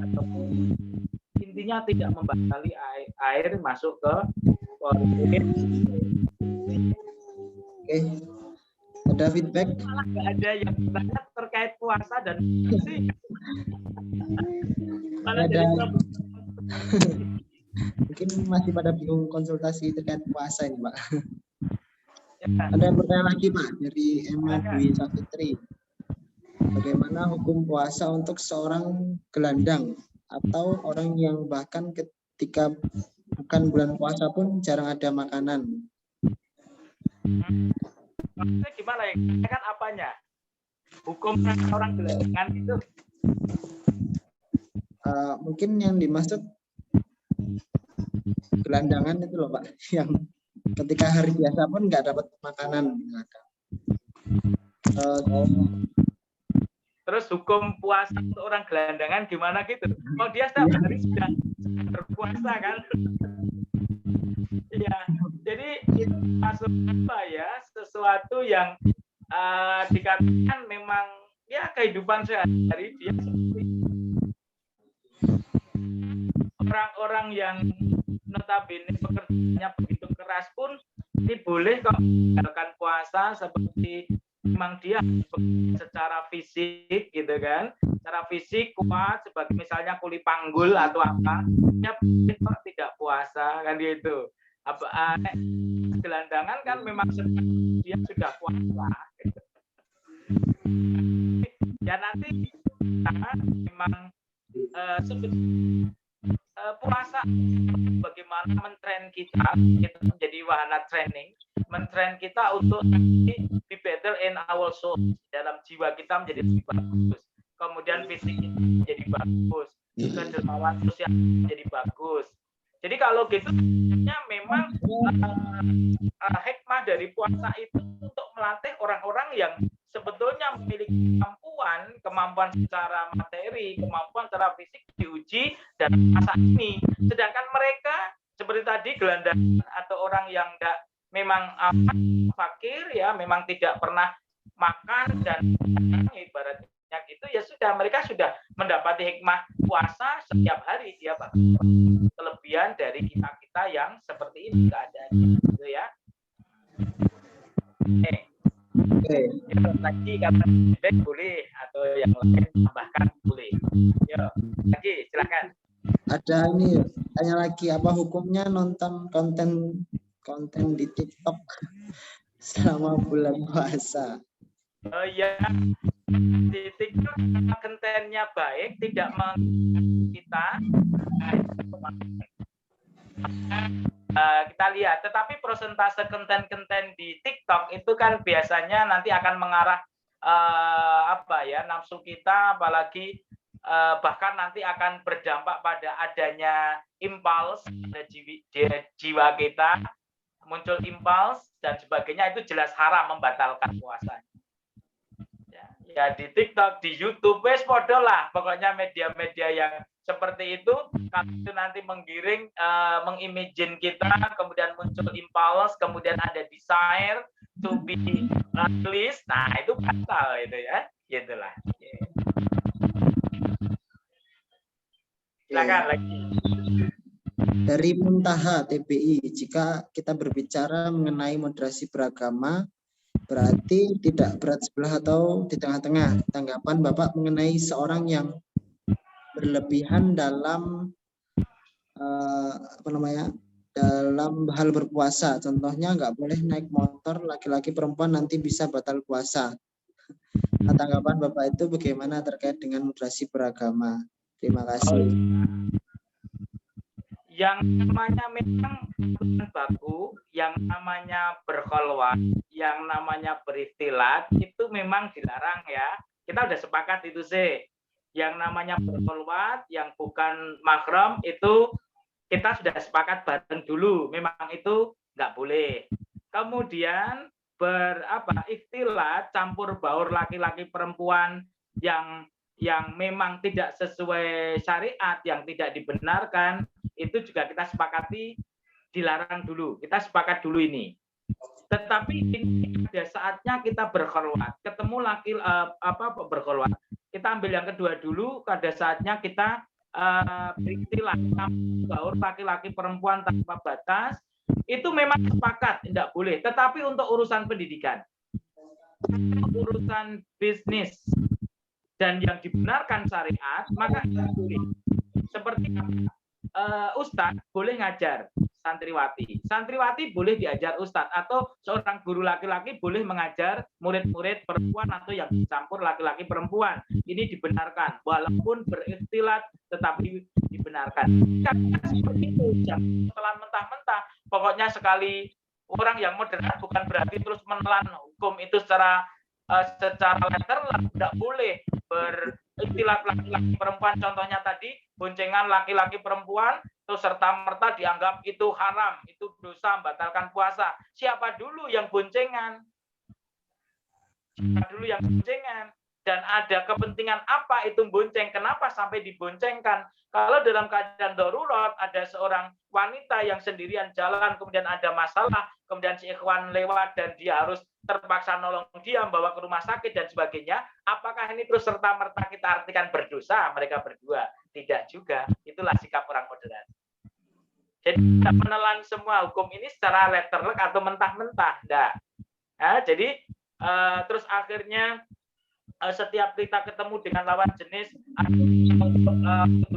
Ataupun intinya tidak membatali air masuk ke pori kulit. Oke, ada feedback? Malah nggak ada yang bertanya terkait puasa dan bersih. Ada. Mungkin masih pada bingung konsultasi terkait puasa ini, Pak. Ya. Ada yang bertanya lagi, Pak, dari Emma Dwi Safitri. Bagaimana hukum puasa untuk seorang gelandang atau orang yang bahkan ketika bukan bulan puasa pun jarang ada makanan? Maksudnya gimana ya? Kan apanya? Hukum orang gelandangan itu? Mungkin yang dimaksud gelandangan itu loh Pak, yang ketika hari biasa pun nggak dapat makanan. Terus hukum puasa untuk orang gelandangan gimana gitu? Oh dia setiap hari sudah berpuasa kan? Iya, jadi itu masuk apa ya? Sesuatu yang dikatakan memang ya kehidupan sehari-hari dia seperti orang-orang yang notabene pekerjaannya begitu keras pun boleh kok menjalankan puasa seperti memang dia secara fisik gitu kan, secara fisik kuat sebagai misalnya kuli panggul atau apa, dia kok tidak puasa kan gitu. Gelandangan kan memang dia sudah puasa gitu. Ya nanti memang sebetulnya puasa bagaimana mentren kita menjadi wahana training, mentren kita untuk be better in our soul, dalam jiwa kita menjadi lebih bagus, kemudian fisik kita menjadi bagus, kedermawan sosial menjadi bagus. Jadi kalau gitu memang hikmah dari puasa itu untuk melatih orang-orang yang sebetulnya memiliki kemampuan secara materi, kemampuan secara fisik diuji dan masa ini. Sedangkan mereka seperti tadi gelandangan atau orang yang memang fakir ya, memang tidak pernah makan dan ibaratnya gitu ya sudah, mereka sudah mendapati hikmah puasa setiap hari, dia kelebihan dari kita yang seperti ini keadaannya gitu ya. Lagi kata feedback boleh atau yang lain tambahkan boleh. Yo, lagi silakan. Ada ini tanya lagi, apa hukumnya nonton konten di TikTok selama bulan puasa? Oh ya, di TikTok kontennya baik, tidak kita kita lihat, tetapi persentase konten-konten di TikTok itu kan biasanya nanti akan mengarah nafsu kita, apalagi bahkan nanti akan berdampak pada adanya impuls pada jiwa kita, muncul impuls dan sebagainya, itu jelas haram, membatalkan puasanya. ya di TikTok, di YouTube, wes podo lah. Pokoknya media-media yang seperti itu, kalau itu nanti menggiring, mengimagine kita, kemudian muncul impulse, kemudian ada desire to be list, nah itu batal itu ya, gitulah. Silakan lagi. Dari Muntaha TPI, jika kita berbicara mengenai moderasi beragama, berarti tidak berat sebelah atau di tengah-tengah. Tanggapan Bapak mengenai seorang yang berlebihan dalam dalam hal berpuasa. Contohnya nggak boleh naik motor laki-laki perempuan, nanti bisa batal puasa. Nah, tanggapan Bapak itu bagaimana terkait dengan moderasi beragama? Terima kasih. Yang namanya memang bukan baku, yang namanya berkholwat, yang namanya berikhtilat itu memang dilarang ya. Kita udah sepakat itu sih. Yang namanya berkholwat, yang bukan mahram itu kita sudah sepakat bareng dulu. Memang itu nggak boleh. Kemudian ikhtilat, campur baur laki-laki perempuan yang memang tidak sesuai syariat, yang tidak dibenarkan, itu juga kita sepakati dilarang dulu. Kita sepakat dulu ini. Tetapi ini ada saatnya kita berkholwat, ketemu berkholwat. Kita ambil yang kedua dulu, pada saatnya kita berikhtilat, baur laki-laki perempuan tanpa batas, itu memang sepakat tidak boleh. Tetapi untuk urusan pendidikan, urusan bisnis, dan yang dibenarkan syariat, maka tidak boleh. Seperti Ustadz boleh ngajar santriwati, santriwati boleh diajar Ustadz, atau seorang guru laki-laki boleh mengajar murid-murid perempuan atau yang dicampur laki-laki perempuan. Ini dibenarkan, walaupun berikhtilat tetapi dibenarkan. Karena seperti itu, jangan telan mentah-mentah. Pokoknya sekali orang yang moderat bukan berarti terus menelan hukum itu secara letterlah, tidak boleh berikhtilat laki-laki perempuan. Contohnya tadi boncengan laki-laki perempuan terus serta-merta dianggap itu haram, itu dosa, membatalkan puasa. Siapa dulu yang boncengan? Siapa dulu yang boncengan? Dan ada kepentingan apa itu bonceng? Kenapa sampai diboncengkan? Kalau dalam keadaan darurat ada seorang wanita yang sendirian jalan, kemudian ada masalah, kemudian si ikhwan lewat dan dia harus terpaksa nolong dia, membawa ke rumah sakit dan sebagainya, apakah ini terus serta-merta kita artikan berdosa mereka berdua? Tidak juga. Itulah sikap orang moderat. Jadi tidak menelan semua hukum ini secara letterlek atau mentah-mentah. Nah, jadi terus akhirnya setiap kita ketemu dengan lawan jenis,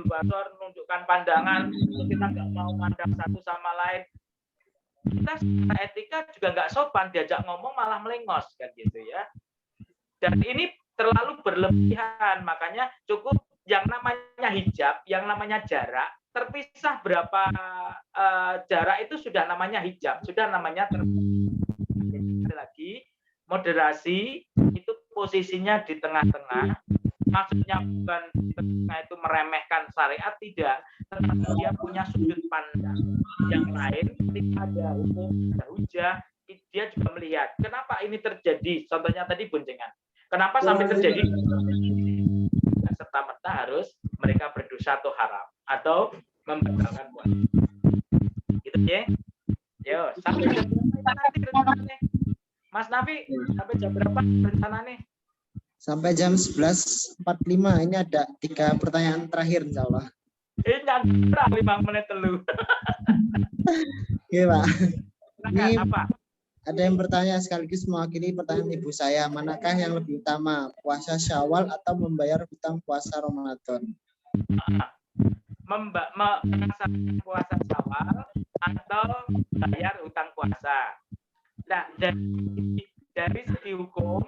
menunjukkan pandangan, kita nggak mau pandang satu sama lain. Kita secara etika juga nggak sopan, diajak ngomong malah melengos kan gitu ya. Dan ini terlalu berlebihan, makanya cukup yang namanya hijab, yang namanya jarak, terpisah berapa jarak itu sudah namanya hijab, sudah namanya lagi moderasi itu posisinya di tengah-tengah. Maksudnya bukan di tengah itu meremehkan syariat, tidak, tetapi dia punya sudut pandang yang lain. Ketika ada hukum, ada hujah, dia juga melihat kenapa ini terjadi. Contohnya tadi boncengan, kenapa sampai terjadi? Serta-merta harus mereka berdosa atau haram atau membatalkan puasa. Gitu ya. Yo, sampai jam berapa nanti rencananya? Mas Nafi, sampai jam berapa rencananya? Sampai jam 11.45. Ini ada 3 pertanyaan terakhir insya Allah. Ini nyandra 5 menit dulu. Oke, Pak. Ini apa? Ada yang bertanya sekaligus mewakili pertanyaan ibu saya, manakah yang lebih utama, puasa Syawal atau membayar hutang puasa Ramadan? Melaksanakan puasa Syawal atau bayar hutang puasa. Nah, dari segi hukum,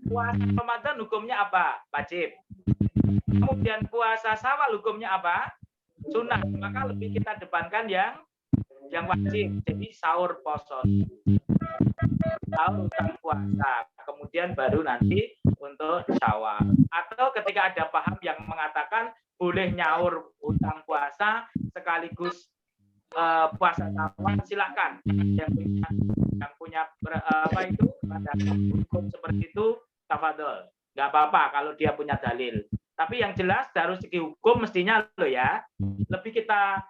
puasa Ramadan hukumnya apa? Wajib. Kemudian puasa Syawal hukumnya apa? Sunnah. Maka lebih kita depankan yang wajib. Jadi sahur poso, sahur hutang puasa, kemudian baru nanti untuk Syawal. Atau ketika ada paham yang mengatakan boleh nyaur hutang puasa sekaligus puasa Syawal, silakan. Yang punya apa itu pada hukum seperti itu, tafadhol. nggak apa-apa kalau dia punya dalil. Tapi yang jelas dari segi hukum mestinya loh ya, lebih kita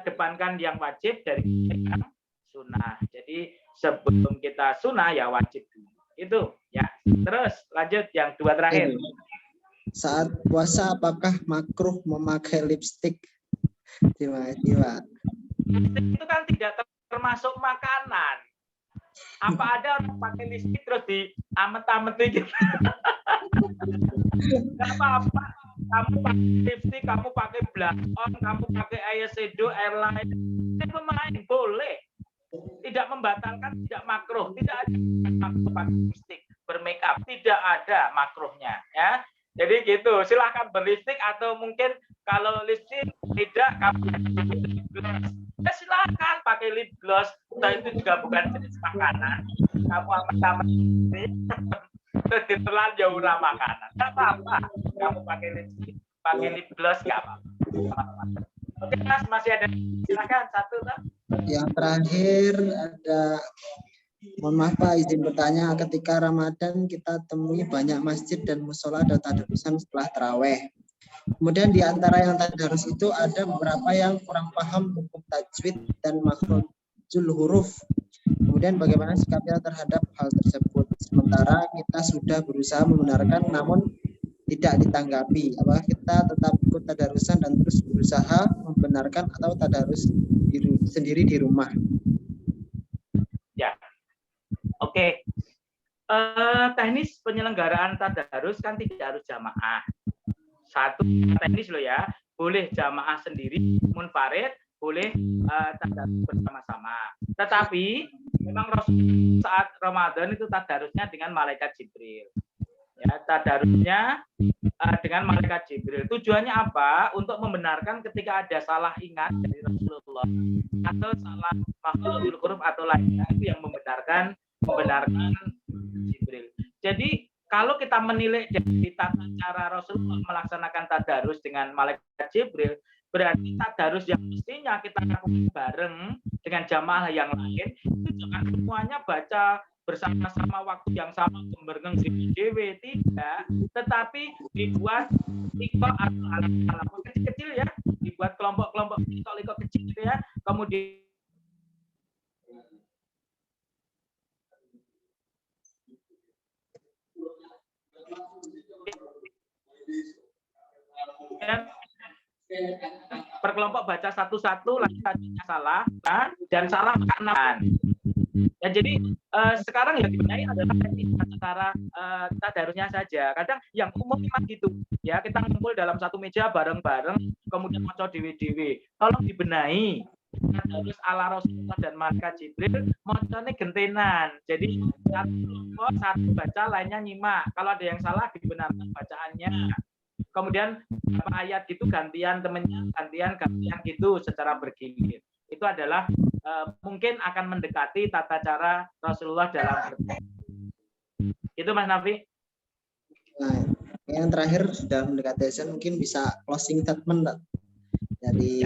depankan yang wajib dari yang sunnah. Jadi sebelum kita sunnah ya wajib dulu. Itu ya. Terus lanjut yang 2 terakhir. Saat puasa apakah makruh memakai lipstik? Terima kasih, Pak. Itu kan tidak termasuk makanan. Apa ada orang pakai lipstik terus di amet-ametin gitu? Gak apa-apa. Kamu pakai lipstik, kamu pakai blush on, kamu pakai eyeshadow, airline, itu main boleh. Tidak membatalkan, tidak makruh, tidak ada makruh pakai lipstik, bermake up, tidak ada makruhnya, ya. Jadi gitu, silahkan berlipstik atau mungkin kalau lipstik tidak kamu ya silahkan pakai lip gloss. Nah, itu juga bukan jenis makanan. Kamu apa-apa terus ditelan jauh makanan. Nggak apa-apa. Kamu pakai lipstik, pakai lip gloss nggak apa-apa. Oke, Mas, masih ada. Silahkan satu, Mas. Yang terakhir ada, mohon maaf Pak, izin bertanya, ketika Ramadan kita temui banyak masjid dan musola dan tadarusan setelah taraweh. Kemudian di antara yang tadarus itu ada beberapa yang kurang paham hukum tajwid dan makhrajul huruf. Kemudian bagaimana sikapnya terhadap hal tersebut? Sementara kita sudah berusaha membenarkan namun tidak ditanggapi. Apakah kita tetap ikut tadarusan dan terus berusaha membenarkan atau tadarus sendiri di rumah? Ya, oke. Teknis penyelenggaraan tadarus kan tidak harus jamaah. Satu teknis loh ya, boleh jamaah sendiri, munfarid, boleh tadarus bersama-sama. Tetapi memang Rasul saat Ramadan itu tadarusnya dengan malaikat Jibril. Ya, tadarusnya dengan malaikat Jibril. Tujuannya apa? Untuk membenarkan ketika ada salah ingat dari Rasulullah atau salah makhluk huruf atau lainnya, itu yang membenarkan Jibril. Jadi kalau kita menilai dari tata cara Rasulullah melaksanakan tadarus dengan malaikat Jibril, berarti tadarus yang mestinya kita lakukan bareng dengan jamaah yang lain, itu jangan semuanya baca bersama-sama waktu yang sama berengeng dewe tidak, tetapi dibuat tiktok atau alam kecil-kecil ya, dibuat kelompok-kelompok tiktok kecil ya, kemudian berkelompok baca satu-satu, lagi bacanya salah dan salah maknaan. Ya, jadi sekarang yang dibenahi adalah cara tadarusnya saja. Kadang yang umum memang gitu, ya kita ngumpul dalam satu meja bareng-bareng, kemudian maca dewe-dewe. Tolong dibenahi. Tadarus ala Rasulullah dan malaikat Jibril, macane gentenan. Jadi satu kelompok satu baca, lainnya nyimak. Kalau ada yang salah dibenarkan bacaannya. Kemudian beberapa ayat gitu gantian temennya, gantian gitu secara bergilir. Itu adalah mungkin akan mendekati tata cara Rasulullah dalam berdoa. Itu Mas Nafi. Nah, yang terakhir sudah mendekati azan, mungkin bisa closing statement dari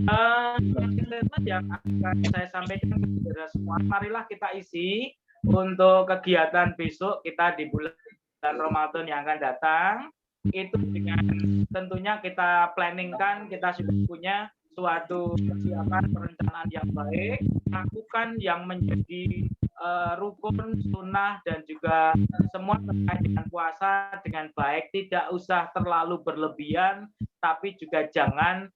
statement yang akan saya sampaikan kepada semua. Marilah kita isi untuk kegiatan besok kita di bulan Ramadan yang akan datang. Itu dengan tentunya kita planningkan, kita sudah punya suatu persiapan perencanaan yang baik, lakukan yang menjadi rukun, sunnah dan juga semua terkait dengan puasa dengan baik, tidak usah terlalu berlebihan, tapi juga jangan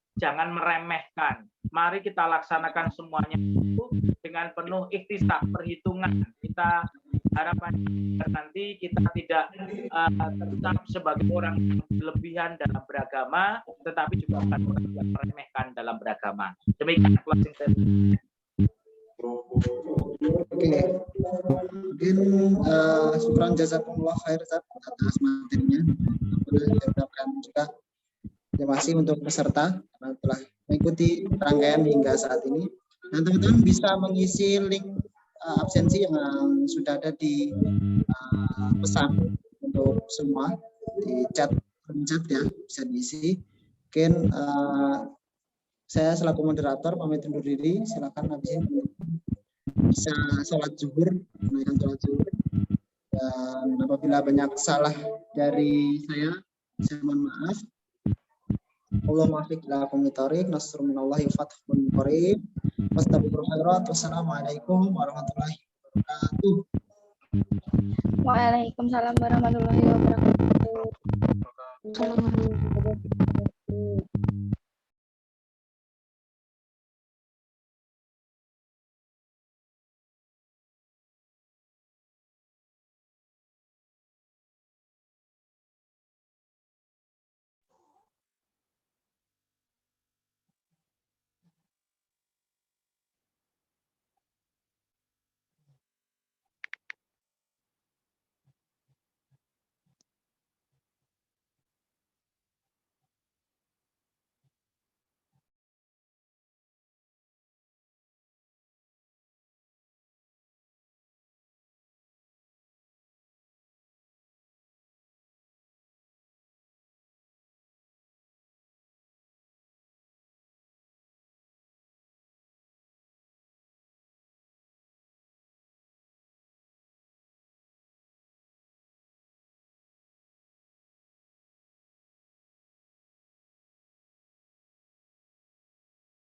meremehkan. Mari kita laksanakan semuanya itu dengan penuh ikhtisab, perhitungan. Kita harapan nanti kita tidak tetap sebagai orang yang berlebihan dalam beragama, tetapi juga bukan orang yang meremehkan dalam beragama. Demikian closing statement. Oke, mungkin syukran jazakumullah khair atas materinya. Saya ucapkan juga terima kasih untuk peserta karena telah mengikuti rangkaian hingga saat ini. Dan teman-teman bisa mengisi link absensi yang sudah ada di pesan untuk semua di chat ya, bisa diisi. Mungkin saya selaku moderator pamit undur diri. Silakan habis ini bisa sholat zuhur, menunaikan sholat zuhur. Dan apabila banyak salah dari saya mohon maaf. Allahumma afiq ila aqwamit thoriq, nasrun minallahi wa fathun qarib. Wastabiqul khairat. Wassalamualaikum warahmatullahi wabarakatuh. Waalaikumsalam warahmatullahi wabarakatuh.